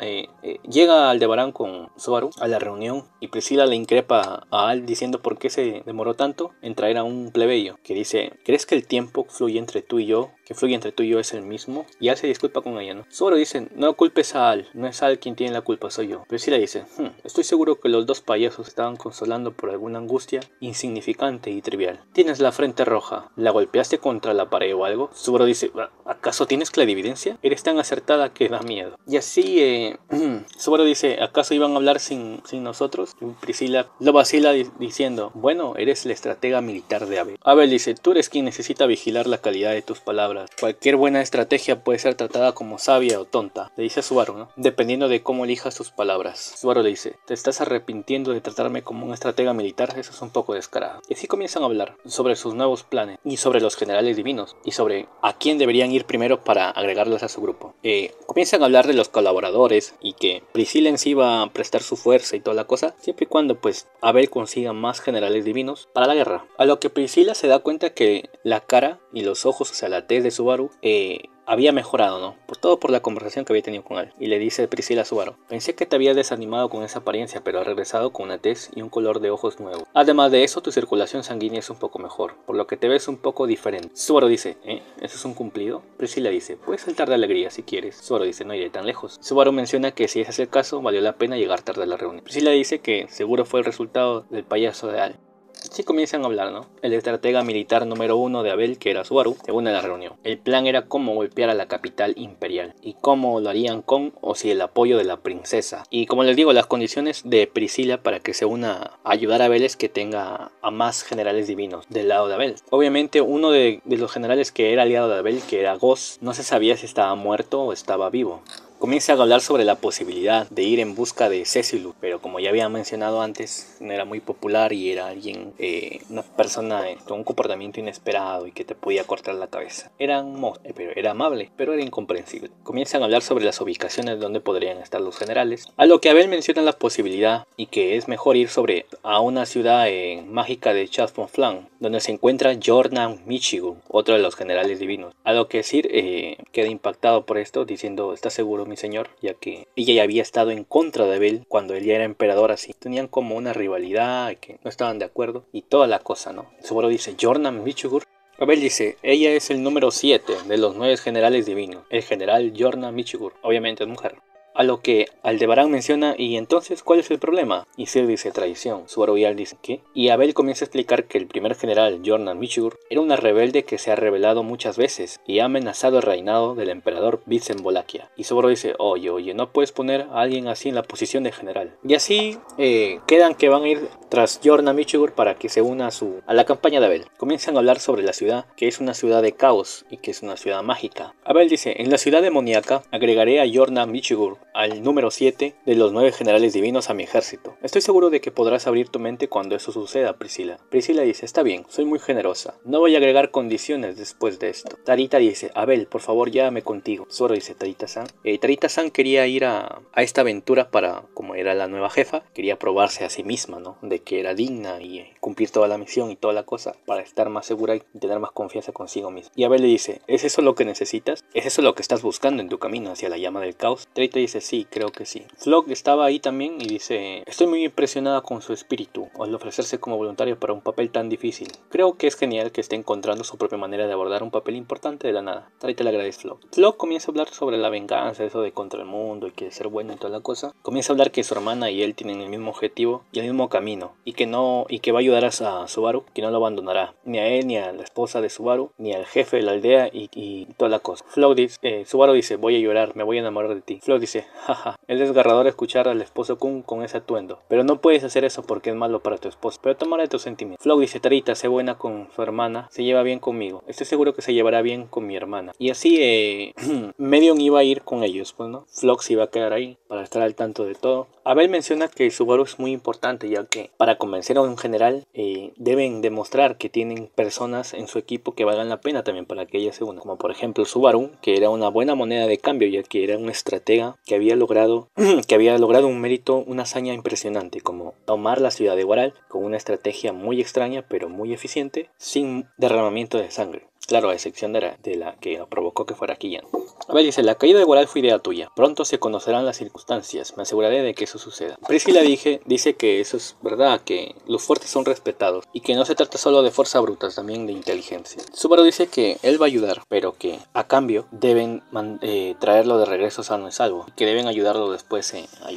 llega a Aldebarán con Subaru a la reunión y Priscila le increpa a Al diciendo por qué se demoró tanto en traer a un plebeyo, que dice, ¿crees que el tiempo fluye entre tú y yo? Que fluye entre tú y yo es el mismo. Y Al se disculpa con ella, ¿no? Subaru dice, no culpes a Al, no es Al quien tiene la culpa, soy yo. Priscila dice, estoy seguro que los dos payasos estaban consolando por alguna angustia insignificante y trivial. Tienes la frente roja, ¿la golpeaste contra la pared o algo? Subaru dice, ¿acaso tienes clarividencia? Eres tan acertada que da miedo. Y así Subaru dice, ¿acaso iban a hablar sin nosotros? Y Priscila lo vacila diciendo, bueno, eres la estratega militar de Abel. Abel dice, tú eres quien necesita vigilar la calidad de tus palabras. Cualquier buena estrategia puede ser tratada como sabia o tonta, le dice a Subaru, ¿no? Dependiendo de cómo elijas tus palabras. Subaru le dice, ¿te estás arrepintiendo de tratarme como un estratega militar? Eso es un poco descarado. Y así comienzan a hablar sobre sus nuevos planes y sobre los generales divinos y sobre a quién deberían ir primero para agregarlos a su grupo. Comienzan a hablar de los colaboradores y que Priscila en sí va a prestar su fuerza y toda la cosa, siempre y cuando pues Abel consiga más generales divinos para la guerra. A lo que Priscila se da cuenta que la cara y los ojos, o sea la tez de Subaru, había mejorado, ¿no? Por todo por la conversación que había tenido con él. Y le dice Priscilla a Subaru: pensé que te había desanimado con esa apariencia, pero has regresado con una tez y un color de ojos nuevo. Además de eso, tu circulación sanguínea es un poco mejor, por lo que te ves un poco diferente. Subaru dice: ¿eso es un cumplido? Priscilla dice: puedes saltar de alegría si quieres. Subaru dice: no iré tan lejos. Subaru menciona que si ese es el caso, valió la pena llegar tarde a la reunión. Priscilla dice que seguro fue el resultado del payaso de Al. Sí comienzan a hablar, ¿no? El estratega militar número 1 de Abel, que era Subaru, se une a la reunión. El plan era cómo golpear a la capital imperial y cómo lo harían con o sin el apoyo de la princesa. Y como les digo, las condiciones de Priscilla para que se una a ayudar a Abel es que tenga a más generales divinos del lado de Abel. Obviamente uno de los generales que era aliado de Abel, que era Ghost, no se sabía si estaba muerto o estaba vivo. Comienza a hablar sobre la posibilidad de ir en busca de Cecilus, pero como ya había mencionado antes, no era muy popular y era alguien, una persona con un comportamiento inesperado y que te podía cortar la cabeza. Era un monstruo, pero era amable, pero era incomprensible. Comienzan a hablar sobre las ubicaciones donde podrían estar los generales, a lo que Abel menciona la posibilidad y que es mejor ir a una ciudad mágica de Chaz-Mont-Flan, donde se encuentra Jordan Michigan, otro de los generales divinos. A lo que Sir queda impactado por esto, diciendo: ¿estás seguro, mi señor? Ya que ella ya había estado en contra de Abel cuando él ya era emperador, así. Tenían como una rivalidad, que no estaban de acuerdo y toda la cosa, ¿no? Subaru dice: Jordan Michigan. Abel dice: ella es el número 7 de los 9 generales divinos, el general Jordan Michigan. Obviamente es mujer. A lo que Aldebarán menciona: ¿y entonces cuál es el problema? Y Sir dice: traición. Subaru y Al dicen: ¿qué? Y Abel comienza a explicar que el primer general, Jordan Michigan, era una rebelde que se ha rebelado muchas veces y ha amenazado el reinado del emperador Vincent Bolaquia. Y Subaru dice: oye, no puedes poner a alguien así en la posición de general. Y así quedan que van a ir tras Jordan Michigan para que se una a la campaña de Abel. Comienzan a hablar sobre la ciudad, que es una ciudad de caos y que es una ciudad mágica. Abel dice: en la ciudad demoníaca agregaré a Jordan Michigan al número 7 de los 9 generales divinos a mi ejército. Estoy seguro de que podrás abrir tu mente cuando eso suceda, Priscilla. Priscilla dice: está bien, soy muy generosa. No voy a agregar condiciones después de esto. Tarita dice: Abel, por favor, llévame contigo. Subaru dice: Tarita-san. Tarita-san quería ir a esta aventura como era la nueva jefa, quería probarse a sí misma, ¿no? De que era digna y cumplir toda la misión y toda la cosa para estar más segura y tener más confianza consigo misma. Y Abel le dice: ¿es eso lo que necesitas? ¿Es eso lo que estás buscando en tu camino hacia la llama del caos? Tarita dice: sí, creo que sí. Flock estaba ahí también y dice: estoy muy impresionada con su espíritu al ofrecerse como voluntario para un papel tan difícil. Creo que es genial que esté encontrando su propia manera de abordar un papel importante de la nada. Tarita le agradece a Flock. Flock comienza a hablar sobre la venganza, eso de contra el mundo y que ser bueno y toda la cosa. Comienza a hablar que su hermana y él tienen el mismo objetivo y el mismo camino y que va a ayudar a Subaru, que no lo abandonará, ni a él, ni a la esposa de Subaru, ni al jefe de la aldea y toda la cosa. Subaru dice: voy a llorar, me voy a enamorar de ti. Flock dice: jaja, es desgarrador escuchar al esposo Kun con ese atuendo, pero no puedes hacer eso porque es malo para tu esposa, pero tomaré tus sentimientos. Flock dice: Tarita, sé buena con su hermana, se lleva bien conmigo, estoy seguro que se llevará bien con mi hermana. Y así Medion iba a ir con ellos, pues, ¿no? Flock se iba a quedar ahí para estar al tanto de todo. Abel menciona que Subaru es muy importante, ya que para convencer a un general deben demostrar que tienen personas en su equipo que valgan la pena también para que ella se una, como por ejemplo Subaru, que era una buena moneda de cambio, ya que era un estratega que había logrado un mérito, una hazaña impresionante, como tomar la ciudad de Guaral con una estrategia muy extraña pero muy eficiente, sin derramamiento de sangre. Claro, a excepción de la que provocó que fuera Killian. Abel dice: la caída de Guaral fue idea tuya. Pronto se conocerán las circunstancias. Me aseguraré de que eso suceda. Priscilla dice que eso es verdad, que los fuertes son respetados y que no se trata solo de fuerza bruta, también de inteligencia. Subaru dice que él va a ayudar, pero que a cambio deben traerlo de regreso sano y salvo, y que deben ayudarlo después a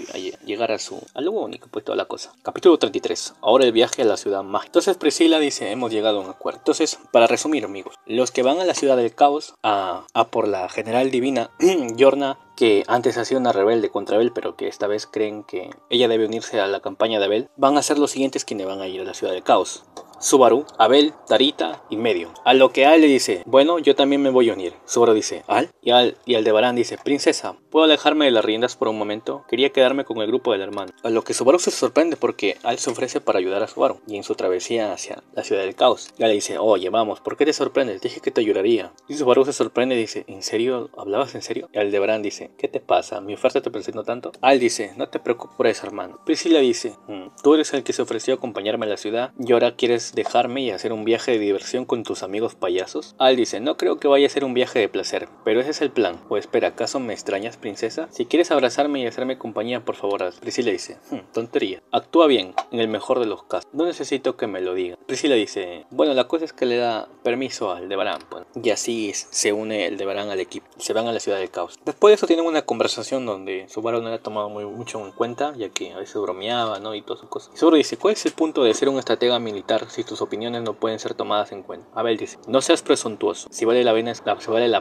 llegar a lo único, pues toda la cosa. Capítulo 33. Ahora el viaje a la ciudad mágica. Entonces Priscilla dice: hemos llegado a un acuerdo. Entonces, para resumir, amigos, los que van a la ciudad del caos a por la general divina Yorna, que antes ha sido una rebelde contra Abel, pero que esta vez creen que ella debe unirse a la campaña de Abel, van a ser los siguientes quienes van a ir a la ciudad del caos: Subaru, Abel, Tarita y Medion. A lo que Al le dice: bueno, yo también me voy a unir. Subaru dice: ¿Al? Y Aldebarán dice: princesa, ¿puedo alejarme de las riendas por un momento? Quería quedarme con el grupo del hermano. A lo que Subaru se sorprende porque Al se ofrece para ayudar a Subaru y en su travesía hacia la ciudad del caos. Y Al le dice: oye, vamos, ¿por qué te sorprendes? Dije que te ayudaría. Y Subaru se sorprende y dice: ¿en serio? ¿Hablabas en serio? Y Aldebarán dice: ¿qué te pasa? ¿Mi oferta te presentó tanto? Al dice: no te preocupes por eso, hermano. Priscilla dice: tú eres el que se ofreció a acompañarme a la ciudad y ahora quieres ¿podrías dejarme y hacer un viaje de diversión con tus amigos payasos? Al dice, no creo que vaya a ser un viaje de placer, pero ese es el plan. O espera, ¿acaso me extrañas, princesa? Si quieres abrazarme y hacerme compañía, por favor, haz. Priscila dice, tontería. Actúa bien, en el mejor de los casos. No necesito que me lo diga. Priscila dice, bueno, la cosa es que le da permiso al Aldebarán, pues. Y así se une el Aldebarán al equipo. Se van a la ciudad del caos. Después de eso tienen una conversación donde Subaru no la ha tomado mucho en cuenta, ya que a veces bromeaba, ¿no? Y todas sus cosas. Y Subaru dice, ¿cuál es el punto de ser un estratega militar si tus opiniones no pueden ser tomadas en cuenta? Abel dice, no seas presuntuoso. Si vale la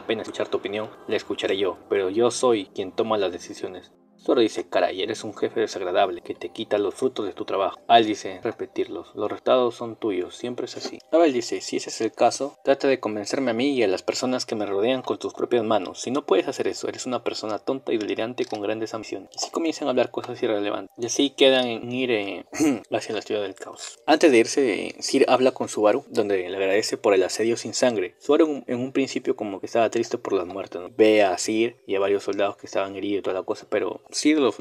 pena escuchar tu opinión, la escucharé yo, pero yo soy quien toma las decisiones. Subaru dice, caray, eres un jefe desagradable que te quita los frutos de tu trabajo. Al dice, repetirlos, los resultados son tuyos, siempre es así. Abel dice, si ese es el caso, trata de convencerme a mí y a las personas que me rodean con tus propias manos. Si no puedes hacer eso, eres una persona tonta y delirante con grandes ambiciones. Y así comienzan a hablar cosas irrelevantes. Y así quedan en ir hacia la ciudad del caos. Antes de irse, Sir habla con Subaru, donde le agradece por el asedio sin sangre. Subaru en un principio como que estaba triste por las muertes, ¿no? Ve a Sir y a varios soldados que estaban heridos y toda la cosa, pero Sir lo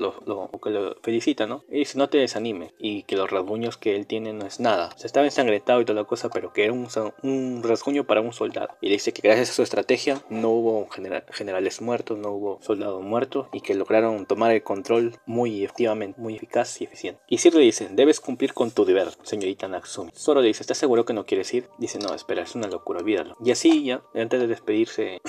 felicita, ¿no? Y dice, no te desanimes, y que los rasguños que él tiene no es nada. Se estaba ensangrentado y toda la cosa, pero que era un rasguño para un soldado. Y le dice que gracias a su estrategia no hubo generales muertos, no hubo soldados muertos, y que lograron tomar el control muy efectivamente, muy eficaz y eficiente. Y Sir le dice, debes cumplir con tu deber, señorita Natsumi. Zoro le dice, ¿estás seguro que no quieres ir? Dice, no, espera, es una locura, olvídalo. Y así, ya, antes de despedirse,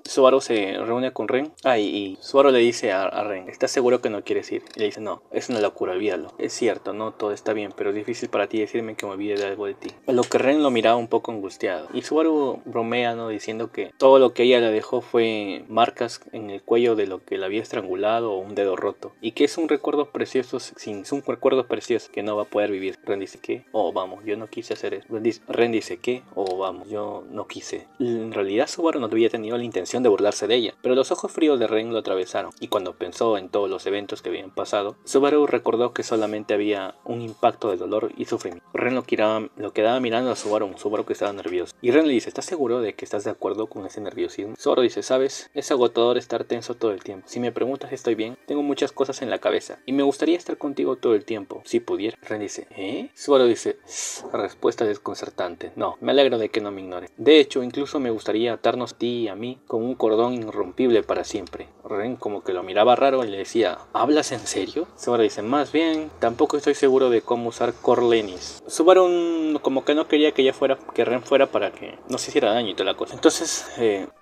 Subaru se reúne con Ren. Y Subaru le dice a Ren, ¿estás seguro que no quieres ir? Y le dice, no, es una locura, olvídalo. Es cierto, no todo está bien, pero es difícil para ti decirme que me olvide de algo de ti. A lo que Ren lo miraba un poco angustiado. Y Subaru bromea, ¿no? Diciendo que todo lo que ella le dejó fue marcas en el cuello de lo que la había estrangulado o un dedo roto. Y que es un recuerdo precioso, que no va a poder vivir. Ren dice, ¿qué? Oh, vamos, yo no quise hacer eso. Ren dice, ¿qué? Oh, vamos, yo no quise. En realidad Subaru no había tenido la intención de burlarse de ella, pero los ojos fríos de Ren lo atravesaron. Y cuando pensó en todos los eventos que habían pasado, Subaru recordó que solamente había un impacto de dolor y sufrimiento. Ren lo quedaba mirando a Subaru que estaba nervioso. Y Ren le dice, ¿estás seguro de que estás de acuerdo con ese nerviosismo? Subaru dice, ¿sabes? Es agotador estar tenso todo el tiempo. Si me preguntas si estoy bien, tengo muchas cosas en la cabeza y me gustaría estar contigo todo el tiempo, si pudiera. Ren dice, ¿eh? Subaru dice, respuesta desconcertante. No, me alegro de que no me ignores. De hecho, incluso me gustaría atarnos a ti y a mí con un cordón irrompible para siempre. Ren como que lo miraba raro y le decía, ¿hablas en serio? Subaru dice, más bien, tampoco estoy seguro de cómo usar corlenis. Subaru como que no quería que Ren fuera para que no se hiciera daño y toda la cosa. Entonces,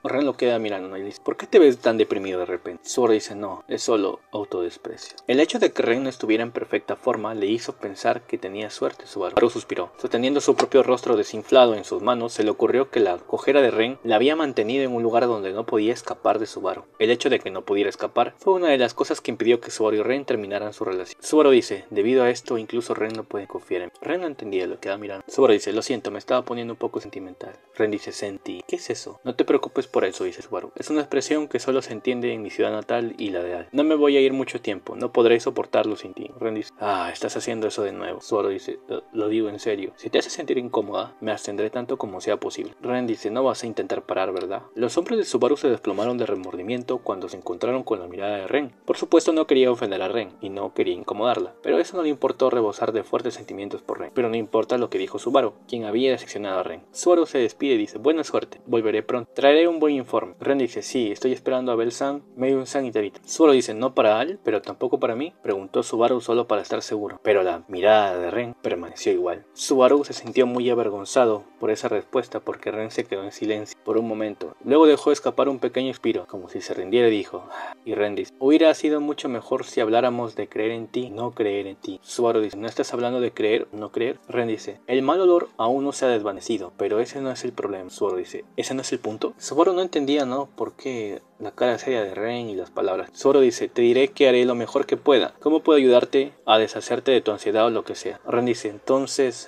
Ren lo queda mirando, ¿no? Y dice, ¿por qué te ves tan deprimido de repente? Subaru dice, no, es solo autodesprecio. El hecho de que Ren no estuviera en perfecta forma le hizo pensar que tenía suerte. Subaru suspiró. Sosteniendo su propio rostro desinflado en sus manos, se le ocurrió que la cojera de Ren la había mantenido en un lugar donde no podía escapar de Subaru. El hecho de que no pudiera escapar fue una de las cosas que impidió que Subaru y Ren terminaran su relación. Subaru dice, debido a esto incluso Ren no puede confiar en mí. Ren no entendía lo que estaba mirando. Subaru dice, lo siento, me estaba poniendo un poco sentimental. Ren dice, sentí. ¿Qué es eso? No te preocupes por eso, dice Subaru. Es una expresión que solo se entiende en mi ciudad natal y la de Al. No me voy a ir mucho tiempo, no podré soportarlo sin ti. Ren dice, estás haciendo eso de nuevo. Subaru dice, lo digo en serio. Si te hace sentir incómoda, me abstendré tanto como sea posible. Ren dice, no vas a intentar parar, ¿verdad? Los hombros de Subaru se desplomaron de remordimiento cuando se encontraron con la mirada de Ren. Por supuesto no quería ofender a Ren y no quería incomodarla, pero eso no le importó rebosar de fuertes sentimientos por Ren. Pero no importa lo que dijo Subaru, quien había decepcionado a Ren. Subaru se despide y dice, buena suerte, volveré pronto, traeré un buen informe. Ren dice, sí, estoy esperando a Bel-san, Meiyun-san y Tarita. Subaru dice, no para Al, pero tampoco para mí, preguntó Subaru solo para estar seguro, pero la mirada de Ren permaneció igual. Subaru se sintió muy avergonzado por esa respuesta porque Ren se quedó en silencio por un momento. Luego dejó escapar un pequeño suspiro, como si se rindiera y dijo, y Ren dice, hubiera sido mucho mejor si habláramos de creer en ti, no creer en ti. Subaru dice, ¿no estás hablando de creer o no creer? Ren dice, el mal olor aún no se ha desvanecido, pero ese no es el problema. Subaru dice, ¿ese no es el punto? Subaru no entendía, ¿no? ¿Por qué la cara seria de Ren y las palabras? Subaru dice, te diré que haré lo mejor que pueda. ¿Cómo puedo ayudarte a deshacerte de tu ansiedad o lo que sea? Ren dice, entonces,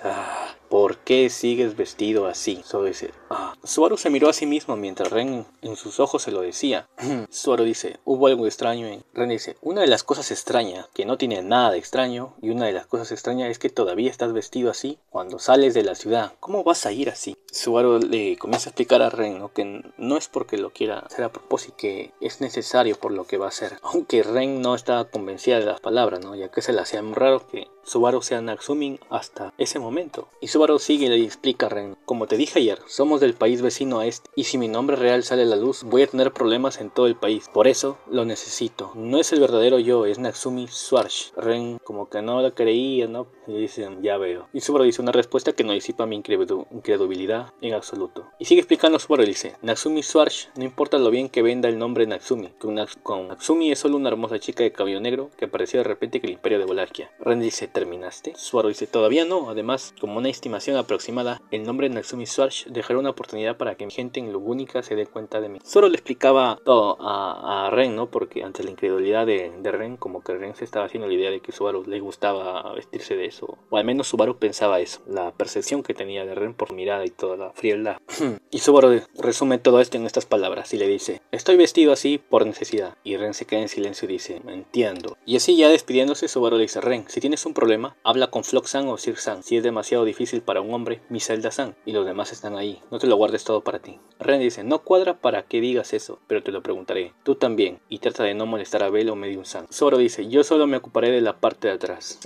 ¿por qué sigues vestido así? Subaru dice, Subaru se miró a sí mismo mientras Ren en sus ojos se lo decía. Subaru dice, hubo algo extraño en... Ren dice, una de las cosas extrañas, que no tiene nada de extraño, y una de las cosas extrañas es que todavía estás vestido así cuando sales de la ciudad. ¿Cómo vas a ir así? Subaru le comienza a explicar a Ren, ¿no? Que no es porque lo quiera hacer a propósito, que es necesario por lo que va a hacer. Aunque Ren no estaba convencida de las palabras, ¿no? Ya que se le hacía muy raro que Subaru sea Natsumi hasta ese momento. Y Subaru sigue y le explica a Ren, como te dije ayer, somos del país vecino a este, y si mi nombre real sale a la luz, voy a tener problemas en todo el país. Por eso lo necesito. No es el verdadero yo, es Natsumi Swarsh. Ren como que no lo creía, ¿no? Y dice, ya veo. Y Subaru dice una respuesta que no disipa mi incredulidad en absoluto. Y sigue explicando Subaru y dice, Natsumi Swarsh, no importa lo bien que venda el nombre Natsumi, con Natsumi es solo una hermosa chica de cabello negro que apareció de repente en el imperio de Wallachia. Ren dice, ¿terminaste? Subaru dice, todavía no. Además, como una estimación aproximada, el nombre Natsumi Swarsh dejará una oportunidad para que mi gente en Lugúnica se dé cuenta de mí. Subaru le explicaba todo a Ren, ¿no? Porque ante la incredulidad de Ren, como que Ren se estaba haciendo la idea de que Subaru le gustaba vestirse de eso. O al menos Subaru pensaba eso. La percepción que tenía de Ren por mirada y toda la frialdad. Y Subaru resume todo esto en estas palabras y le dice, estoy vestido así por necesidad. Y Ren se queda en silencio y dice, entiendo. Y así ya despidiéndose, Subaru le dice, Ren, si tienes un problema, habla con Flock-san o Sir-san. Si es demasiado difícil para un hombre, mi Zelda-san. Y los demás están ahí. No te lo guardes todo para ti. Ren dice, no cuadra para que digas eso, pero te lo preguntaré. Tú también. Y trata de no molestar a Bell o Medium-san. Subaru dice, yo solo me ocuparé de la parte de atrás.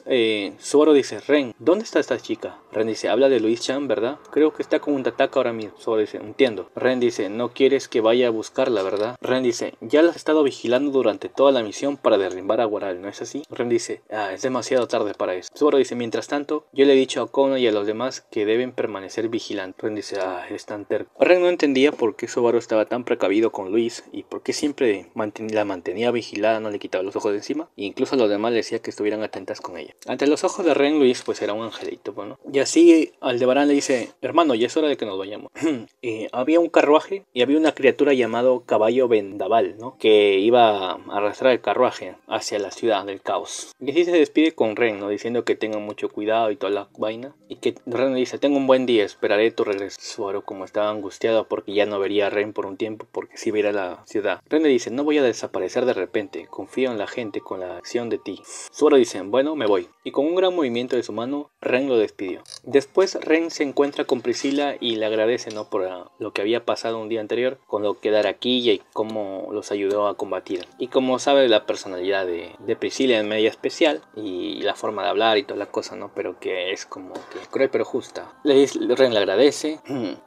Subaru dice, Ren, ¿dónde está esta chica? Ren dice, habla de Louise-chan, ¿verdad? Creo que está con un Tataka ahora mismo. Subaru dice, entiendo. Ren dice, no quieres que vaya a buscarla, ¿verdad? Ren dice, ya la has estado vigilando durante toda la misión para derribar a Guaral, ¿no es así? Ren dice, es demasiado tarde para eso. Subaru dice, mientras tanto, yo le he dicho a Kono y a los demás que deben permanecer vigilantes. Ren dice, es tan terco. Ren no entendía por qué Subaru estaba tan precavido con Luis y por qué siempre la mantenía vigilada, no le quitaba los ojos de encima, e incluso a los demás le decía que estuvieran atentas con ella. Ante los ojos de Ren, Luis pues era un angelito, bueno. Y así Aldebarán le dice, hermano, ya es hora de que nos vayamos. Había un carruaje y había una criatura llamado Caballo Vendaval, ¿no? Que iba a arrastrar el carruaje hacia la ciudad del caos. Y así se despide con Ren, ¿no? Diciendo que tengan mucho cuidado y toda la vaina. Y que Ren le dice, tengo un buen día, esperaré tu regreso. Subaru como estaba angustiado porque ya no vería a Ren por un tiempo, porque sí vería la ciudad. Ren le dice, no voy a desaparecer de repente, confío en la gente con la acción de ti. Subaru dice, bueno, me voy. Y con un gran movimiento de su mano, Ren lo despidió. Después Ren se encuentra con Priscilla y le agradece, ¿no? Por lo que había pasado un día anterior, con lo que Araquilla y cómo los ayudó a combatir. Y como sabe, la personalidad de Priscilla es media especial y la forma de hablar y toda la cosa, ¿no? Pero que es como que cruel pero justa. Ren le agradece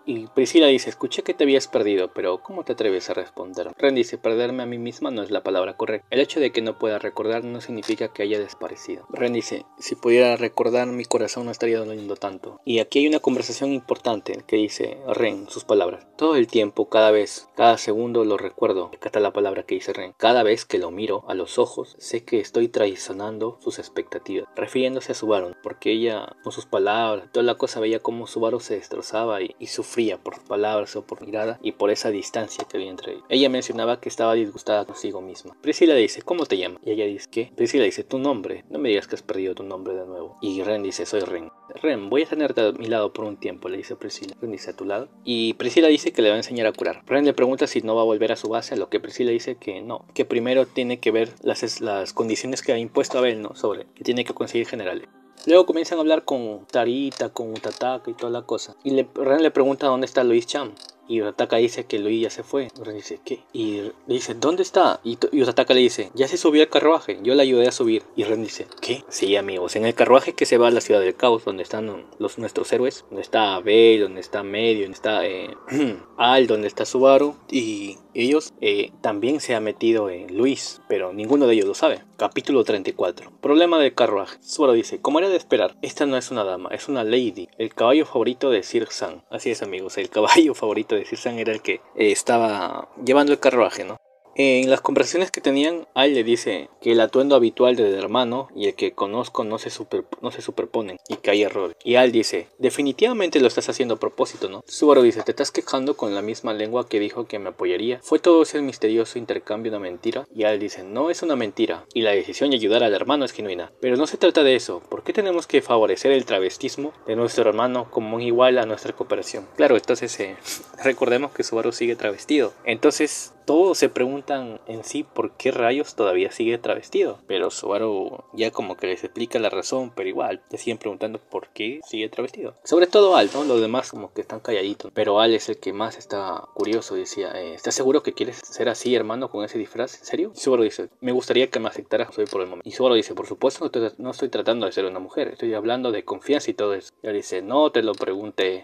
y Priscilla dice, escuché que te habías perdido, pero ¿cómo te atreves a responder? Ren dice, perderme a mí misma no es la palabra correcta. El hecho de que no pueda recordar no significa que haya desaparecido. Ren dice, si pudiera recordar, mi corazón no estaría doliendo tanto. Y aquí hay una conversación importante que dice Ren, sus palabras. Todo el tiempo, cada vez, cada segundo lo recuerdo. Acá está la palabra que dice Ren. Cada vez que lo miro a los ojos, sé que estoy traicionando sus expectativas. Refiriéndose a Subaru, porque ella, con sus palabras, toda la cosa veía como Subaru se destrozaba y sufría por palabras o por mirada y por esa distancia que había entre ellos. Ella mencionaba que estaba disgustada consigo misma. Priscilla dice, ¿cómo te llamas? Y ella dice, ¿qué? Priscilla dice, tu nombre. No me digas que has perdido tu nombre de nuevo. Y Ren dice, soy Ren. Ren, voy a tenerte a mi lado por un tiempo, le dice Priscilla. Ren dice, a tu lado. Y Priscilla dice que le va a enseñar a curar. Ren le pregunta si no va a volver a su base, a lo que Priscilla dice que no, que primero tiene que ver las condiciones que ha impuesto Abel, ¿no? Sobre que tiene que conseguir generales. Luego comienzan a hablar con Tarita, con Utataka y toda la cosa. Y Ren le pregunta dónde está Louise-chan. Y Utataka dice que Louise ya se fue. Ren dice, ¿qué? Y le dice, ¿dónde está? Y Utataka le dice, ya se subió al carruaje, yo le ayudé a subir. Y Ren dice, ¿qué? Sí, amigos, en el carruaje que se va a la ciudad del caos, donde están nuestros héroes, donde está Abel, donde está Medio, donde está Al, donde está Subaru, y ellos también se ha metido Luis, pero ninguno de ellos lo sabe. Capítulo 34. Problema del carruaje. Subaru dice, como era de esperar, esta no es una dama, es una lady, el caballo favorito de Sir-san. Así es, amigos, el caballo favorito de Sir-san era el que estaba llevando el carruaje, ¿no? En las conversaciones que tenían, Al le dice que el atuendo habitual del hermano y el que conozco no se superponen y que hay errores. Y Al dice, definitivamente lo estás haciendo a propósito, ¿no? Subaru dice, te estás quejando con la misma lengua que dijo que me apoyaría. ¿Fue todo ese misterioso intercambio una mentira? Y Al dice, no es una mentira y la decisión de ayudar al hermano es genuina. Pero no se trata de eso. ¿Por qué tenemos que favorecer el travestismo de nuestro hermano como un igual a nuestra cooperación? Claro, entonces recordemos que Subaru sigue travestido. Entonces todos se preguntan en sí por qué rayos todavía sigue travestido. Pero Subaru ya como que les explica la razón, pero igual te siguen preguntando por qué sigue travestido. Sobre todo Al, ¿no? Los demás como que están calladitos. Pero Al es el que más está curioso. Decía, ¿estás seguro que quieres ser así, hermano, con ese disfraz? ¿En serio? Y Subaru dice, me gustaría que me aceptaras hoy por el momento. Y Subaru dice, por supuesto no estoy tratando de ser una mujer. Estoy hablando de confianza y todo eso. Y Al dice, no te lo pregunté.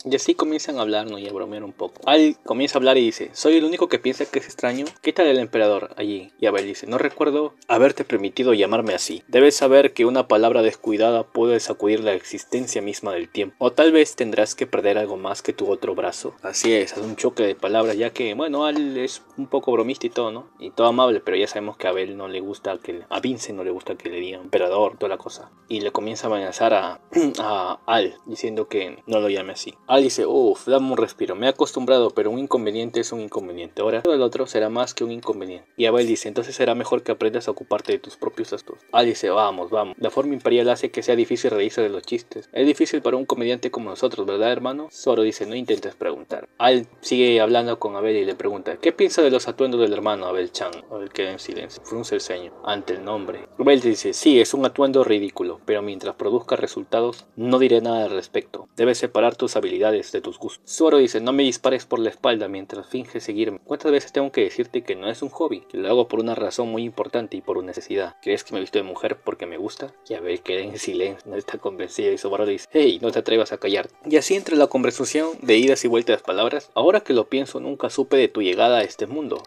Y así comienzan a hablar, ¿no? Y a bromear un poco. Al comienza a hablar y dice, soy el único que piensa que es extraño. ¿Qué tal el emperador allí? Y Abel dice, no recuerdo haberte permitido llamarme así. Debes saber que una palabra descuidada puede sacudir la existencia misma del tiempo. O tal vez tendrás que perder algo más que tu otro brazo. Así es un choque de palabras, ya que, bueno, Al es un poco bromista y todo, ¿no? Y todo amable, pero ya sabemos que a Abel no le gusta a Vincent no le gusta que le digan emperador, toda la cosa. Y le comienza a amenazar a Al, diciendo que no lo llame así. Al dice, dame un respiro, me he acostumbrado, pero un inconveniente es un inconveniente. Ahora el otro será más que un inconveniente. Y Abel dice, entonces será mejor que aprendas a ocuparte de tus propios asuntos. Al dice, vamos. La forma imperial hace que sea difícil reírse de los chistes. Es difícil para un comediante como nosotros, ¿verdad, hermano? Zoro dice, no intentes preguntar. Al sigue hablando con Abel y le pregunta, ¿qué piensa de los atuendos del hermano Abel-chan? Abel queda en silencio, frunce el ceño ante el nombre. Abel dice, sí, es un atuendo ridículo, pero mientras produzca resultados, no diré nada al respecto. Debes separar tus habilidades de tus gustos. Zoro dice, no me dispares por la espalda mientras finges seguirme. ¿Cuántas veces tengo que decirte que no es un hobby? Que lo hago por una razón muy importante y por una necesidad. ¿Crees que me he visto de mujer porque me gusta? Y Abel queda en silencio, no está convencido y Zoro le dice, hey, no te atrevas a callar. Y así entre la conversación de idas y vueltas de palabras, ahora que lo pienso nunca supe de tu llegada a este mundo.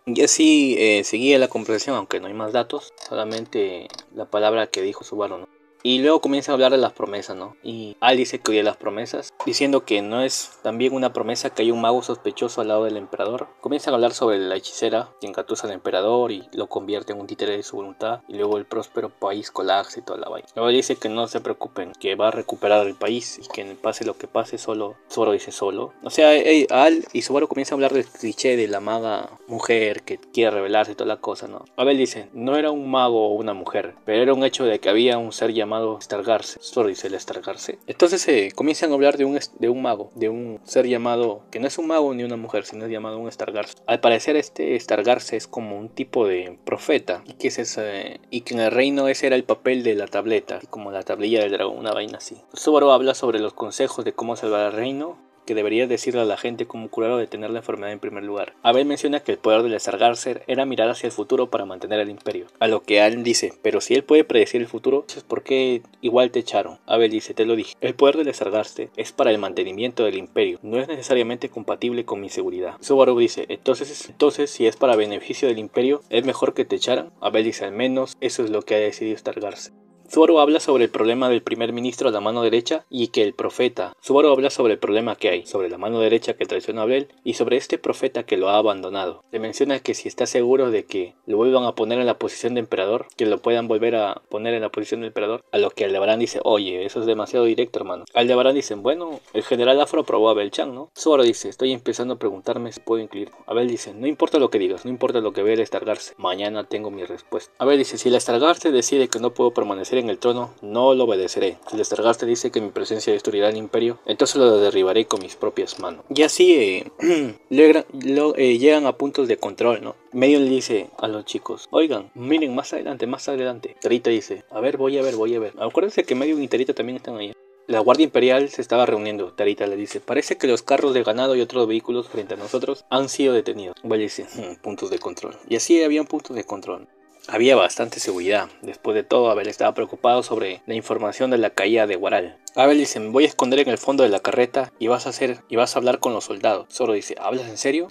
Y así seguía la conversación, aunque no hay más datos, solamente la palabra que dijo Subaru, ¿no? Y luego comienza a hablar de las promesas, ¿no? Y Al dice que oye las promesas, diciendo que no es también una promesa que hay un mago sospechoso al lado del emperador. Comienzan a hablar sobre la hechicera que engatusa al emperador y lo convierte en un títere de su voluntad. Y luego el próspero país colapsa y toda la vaina. Luego dice que no se preocupen, que va a recuperar el país y que pase lo que pase, solo. Zoro dice solo. O sea, Al y Subaru comienzan a hablar del cliché de la maga mujer que quiere rebelarse y toda la cosa, ¿no? Abel dice, no era un mago o una mujer, pero era un hecho de que había un ser llamado Stargarse. Solo dice el Stargarse. Entonces comienzan a hablar de un mago, de un ser llamado, que no es un mago ni una mujer, sino es llamado un Stargarse. Al parecer este Stargarse es como un tipo de profeta, y que en el reino ese era el papel de la tableta, como la tablilla del dragón, una vaina así. Subaru habla sobre los consejos de cómo salvar al reino, que deberías decirle a la gente cómo curar o detener la enfermedad en primer lugar. Abel menciona que el poder del Stargarzer era mirar hacia el futuro para mantener el imperio. A lo que Al dice, pero si él puede predecir el futuro, entonces ¿por qué igual te echaron? Abel dice, te lo dije, el poder del Stargarzer es para el mantenimiento del imperio, no es necesariamente compatible con mi seguridad. Subaru dice, entonces si es para beneficio del imperio, ¿es mejor que te echaran? Abel dice, al menos eso es lo que ha decidido Stargarzer. Subaru habla sobre el problema del primer ministro a la mano derecha y que el profeta. Subaru habla sobre el problema que hay, sobre la mano derecha que traiciona a Abel y sobre este profeta que lo ha abandonado. Se menciona que si está seguro de que lo vuelvan a poner en la posición de emperador, que lo puedan volver a poner en la posición de emperador, a lo que Aldebarán dice, oye, eso es demasiado directo, hermano. Aldebarán dice, bueno, el general Afro aprobó a Abel-chan, ¿no? Subaru dice, estoy empezando a preguntarme si puedo incluir. Abel dice, no importa lo que digas, no importa lo que vea el Stargarze, mañana tengo mi respuesta. Abel dice, si el Stargarze decide que no puedo permanecer en el trono, no lo obedeceré. Si el Stargarze dice que mi presencia destruirá el imperio, entonces lo derribaré con mis propias manos. Y así llegan a puntos de control, ¿no? Medio le dice a los chicos, oigan, miren más adelante. Tarita dice, a ver, voy a ver. Acuérdense que Medio y Tarita también están ahí. La Guardia Imperial se estaba reuniendo. Tarita le dice, parece que los carros de ganado y otros vehículos frente a nosotros han sido detenidos. Well dice, puntos de control. Y así habían puntos de control. Había bastante seguridad. Después de todo, Abel estaba preocupado sobre la información de la caída de Guaral. Abel dice, me voy a esconder en el fondo de la carreta y vas a hablar con los soldados. Zoro dice, ¿hablas en serio?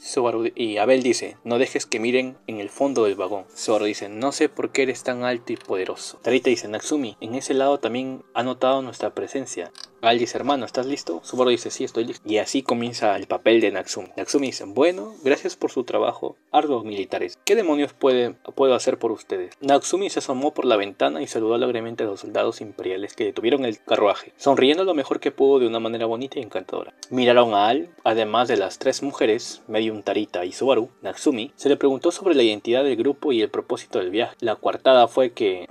Y Abel dice, no dejes que miren en el fondo del vagón. Zoro dice, no sé por qué eres tan alto y poderoso. Tarita dice, Natsumi, en ese lado también ha notado nuestra presencia. Abel dice, hermano, ¿estás listo? Zoro dice, sí, estoy listo. Y así comienza el papel de Natsumi. Natsumi dice, bueno, gracias por su trabajo arduo, militares. ¿Qué demonios puedo hacer por ustedes? Natsumi se asomó por la ventana y saludó alegremente a los soldados imperiales que detuvieron el carruaje, sonriendo lo mejor que pudo de una manera bonita y encantadora. Miraron a Al, además de las tres mujeres, Medium, Tarita y Subaru. Natsumi se le preguntó sobre la identidad del grupo y el propósito del viaje. La coartada fue que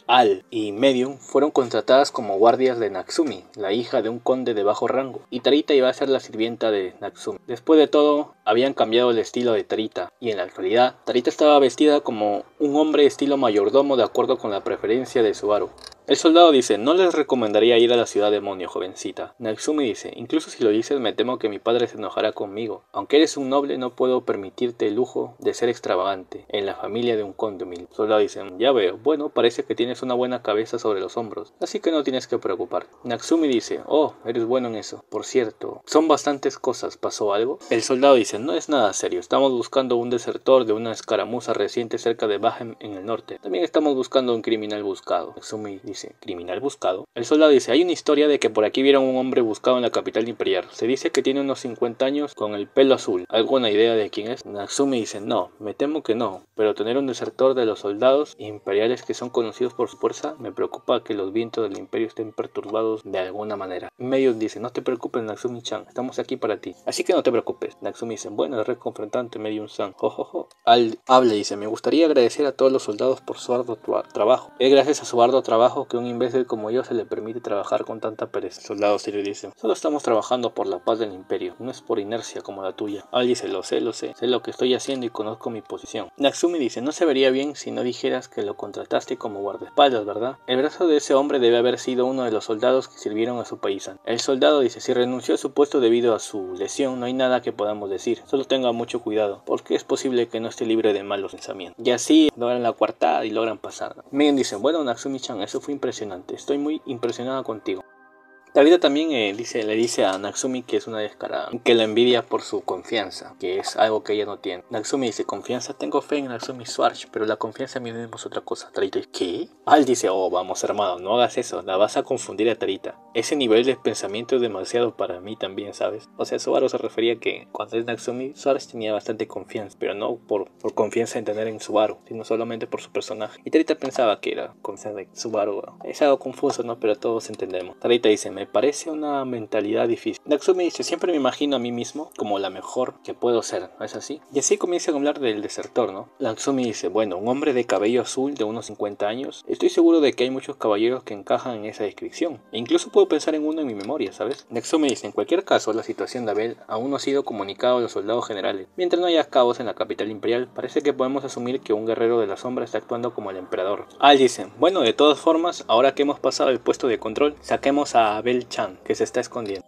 Al y Medium fueron contratadas como guardias de Natsumi, la hija de un conde de bajo rango, y Tarita iba a ser la sirvienta de Natsumi. Después de todo, habían cambiado el estilo de Tarita, y en la actualidad, Tarita estaba vestida como un hombre estilo mayordomo de acuerdo con la preferencia de Subaru. El soldado dice, no les recomendaría ir a la ciudad demonio, jovencita. Natsumi dice, incluso si lo dices me temo que mi padre se enojará conmigo. Aunque eres un noble no puedo permitirte el lujo de ser extravagante en la familia de un conde humilde. El soldado dice, ya veo, bueno, parece que tienes una buena cabeza sobre los hombros, así que no tienes que preocuparte. Natsumi dice, oh, eres bueno en eso. Por cierto, son bastantes cosas, ¿pasó algo? El soldado dice, no es nada serio, estamos buscando un desertor de una escaramuza reciente cerca de Bajem en el norte. También estamos buscando un criminal buscado. Natsumi dice, ¿criminal buscado? El soldado dice, hay una historia de que por aquí vieron un hombre buscado en la capital imperial. Se dice que tiene unos 50 años con el pelo azul. ¿Alguna idea de quién es? Natsumi dice, no, me temo que no, pero tener un desertor de los soldados imperiales que son conocidos por su fuerza, me preocupa que los vientos del imperio estén perturbados de alguna manera. Medios dice, no te preocupes Natsumi-chan, estamos aquí para ti, así que no te preocupes. Natsumi dice, bueno, es reconfortante Medium-san, jojojo. Al hable dice, me gustaría agradecer a todos los soldados por su arduo trabajo. Es gracias a su arduo trabajo que un imbécil como yo se le permite trabajar con tanta pereza. El soldado serio dice, solo estamos trabajando por la paz del imperio, no es por inercia como la tuya. Al dice, lo sé lo que estoy haciendo y conozco mi posición. Natsumi dice, no se vería bien si no dijeras que lo contrataste como guardaespaldas, ¿verdad? El brazo de ese hombre debe haber sido uno de los soldados que sirvieron a su paisano. El soldado dice, si renunció a su puesto debido a su lesión, no hay nada que podamos decir, solo tenga mucho cuidado, porque es posible que no esté libre de malos pensamientos. Y así logran la coartada y logran pasar. Megan dice, bueno Natsumi-chan, eso fue impresionante, estoy muy impresionada contigo. Tarita también le dice a Natsumi que es una descarada, que la envidia por su confianza, que es algo que ella no tiene. Natsumi dice, confianza, tengo fe en Natsumi Swarch, pero la confianza en mí mismo es otra cosa. Tarita dice, ¿qué? Al dice, oh, vamos hermano, no hagas eso, la vas a confundir a Tarita. Ese nivel de pensamiento es demasiado para mí también, ¿sabes? O sea, Subaru se refería que cuando es Natsumi, Swarch tenía bastante confianza, pero no por confianza en tener en Subaru, sino solamente por su personaje. Y Tarita pensaba que era confianza de Subaru. Es algo confuso, ¿no? Pero todos entendemos. Tarita dice, me parece una mentalidad difícil. Natsumi dice, siempre me imagino a mí mismo como la mejor que puedo ser, ¿no es así? Y así comienza a hablar del desertor, ¿no? Natsumi dice, bueno, un hombre de cabello azul de unos 50 años, estoy seguro de que hay muchos caballeros que encajan en esa descripción. E incluso puedo pensar en uno en mi memoria, ¿sabes? Natsumi dice, en cualquier caso, la situación de Abel aún no ha sido comunicado a los soldados generales. Mientras no haya caos en la capital imperial, parece que podemos asumir que un guerrero de la sombra está actuando como el emperador. Al dice, bueno, de todas formas, ahora que hemos pasado el puesto de control, saquemos a Abel-chan, que se está escondiendo.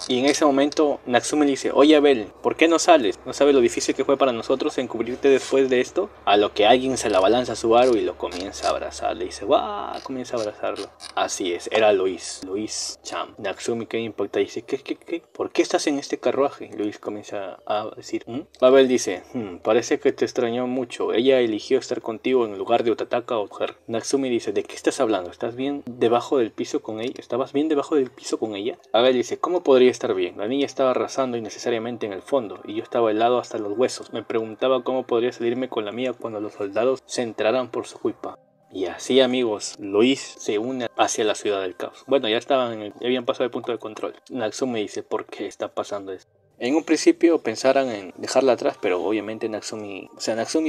Y en ese momento Natsumi le dice, oye Abel, ¿por qué no sales? ¿No sabes lo difícil que fue para nosotros encubrirte después de esto? A lo que alguien se la balanza a Subaru y lo comienza a abrazar. Le dice, ¡guau! Comienza a abrazarlo. Así es, era Luis Chan. Natsumi queda impactada y dice, ¿qué? ¿Por qué estás en este carruaje? Luis comienza a decir, Abel dice, parece que te extrañó mucho. Ella eligió estar contigo en lugar de Utataka o mujer. Natsumi dice, ¿de qué estás hablando? ¿Estás bien debajo del piso con ella? ¿Estabas bien debajo del piso con ella? Abel dice, ¿cómo podría estar bien? La niña estaba arrasando innecesariamente en el fondo y yo estaba helado hasta los huesos. Me preguntaba cómo podría salirme con la mía cuando los soldados se enteraran por su culpa. Y así, amigos, Luis se une hacia la ciudad del caos. Bueno, ya habían pasado el punto de control. Natsumi dice, ¿por qué está pasando esto? En un principio pensaran en dejarla atrás, pero obviamente Natsumi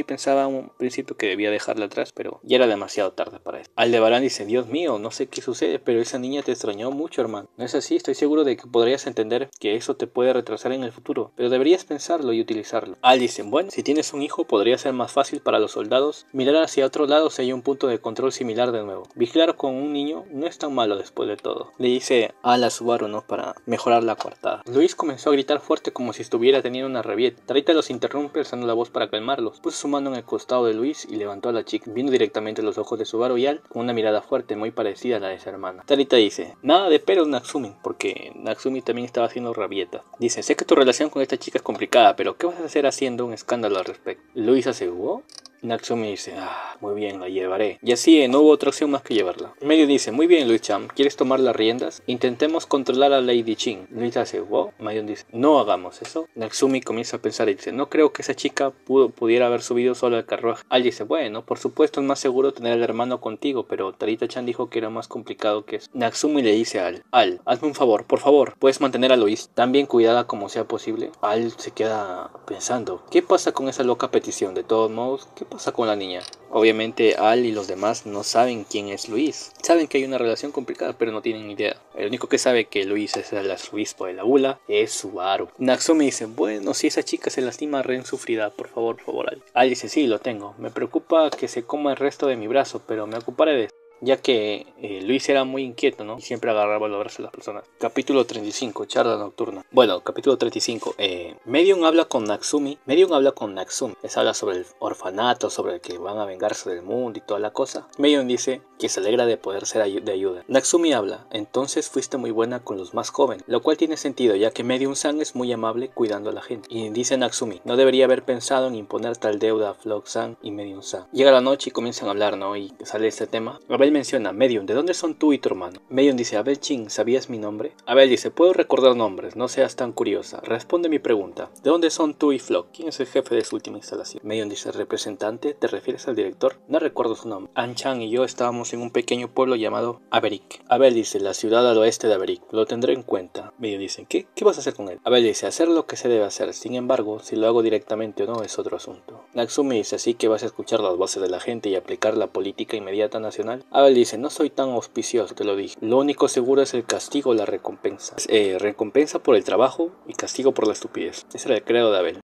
pensaba en un principio que debía dejarla atrás, pero ya era demasiado tarde para eso. Aldebarán dice, Dios mío, no sé qué sucede, pero esa niña te extrañó mucho, hermano. No es así, estoy seguro de que podrías entender que eso te puede retrasar en el futuro, pero deberías pensarlo y utilizarlo. Al dice, bueno, si tienes un hijo podría ser más fácil para los soldados mirar hacia otro lado si hay un punto de control similar de nuevo. Vigilar con un niño no es tan malo después de todo. Le dice a la Subaru, ¿no? Para mejorar la coartada. Luis comenzó a gritar fuerte fuerte como si estuviera teniendo una rabieta. Tarita los interrumpe alzando la voz para calmarlos. Puso su mano en el costado de Luis y levantó a la chica, viendo directamente los ojos de Subaru y Al con una mirada fuerte muy parecida a la de su hermana. Tarita dice, nada de pero Natsumi, porque Natsumi también estaba haciendo rabieta. Dice, sé que tu relación con esta chica es complicada, pero ¿qué vas a hacer haciendo un escándalo al respecto? Luis aseguró. Natsumi dice, muy bien, la llevaré. Y así no hubo otra opción más que llevarla. Medio dice, muy bien Luis-chan, ¿quieres tomar las riendas? Intentemos controlar a Lady Chin. Luis hace, wow. Medio dice, no hagamos eso. Natsumi comienza a pensar y dice, no creo que esa chica pudiera haber subido solo al carruaje. Al dice, bueno, por supuesto es más seguro tener al hermano contigo, pero Tarita-chan dijo que era más complicado que eso. Natsumi le dice a Al, hazme un favor, por favor, ¿puedes mantener a Luis tan bien cuidada como sea posible? Al se queda pensando, ¿qué pasa con esa loca petición? De todos modos, ¿qué pasa con la niña? Obviamente Al y los demás no saben quién es Luis. Saben que hay una relación complicada, pero no tienen idea. El único que sabe que Luis es el arzobispo de la Bula es Subaru. Natsumi dice, bueno, si esa chica se lastima, Ren sufrirá, por favor, Al. Al dice, sí, lo tengo. Me preocupa que se coma el resto de mi brazo, pero me ocuparé de eso. Ya que Luis era muy inquieto, ¿no? Y siempre agarraba los brazos de las personas. Capítulo 35, charla nocturna. Bueno, capítulo 35. Medium habla con Natsumi. Les habla sobre el orfanato, sobre el que van a vengarse del mundo y toda la cosa. Medium dice que se alegra de poder ser de ayuda. Natsumi habla, entonces fuiste muy buena con los más jóvenes. Lo cual tiene sentido, ya que Medium-san es muy amable cuidando a la gente. Y dice Natsumi, no debería haber pensado en imponer tal deuda a Flock-san y Medium-san. Llega la noche y comienzan a hablar, ¿no? Y sale este tema. Abel menciona, Medium, ¿de dónde son tú y tu hermano? Medium dice, Abel Chin, ¿sabías mi nombre? Abel dice, puedo recordar nombres, no seas tan curiosa. Responde mi pregunta, ¿de dónde son tú y Flock? ¿Quién es el jefe de su última instalación? Medium dice, representante, ¿te refieres al director? No recuerdo su nombre. An-chan y yo estábamos en un pequeño pueblo llamado Averick. Abel dice, la ciudad al oeste de Averick, lo tendré en cuenta. Medium dice, ¿qué vas a hacer con él? Abel dice, hacer lo que se debe hacer, sin embargo, si lo hago directamente o no es otro asunto. Natsumi dice, así que vas a escuchar las voces de la gente y aplicar la política inmediata nacional. Abel dice, no soy tan auspicioso, te lo dije. Lo único seguro es el castigo o la recompensa. Recompensa por el trabajo y castigo por la estupidez. Ese era el credo de Abel.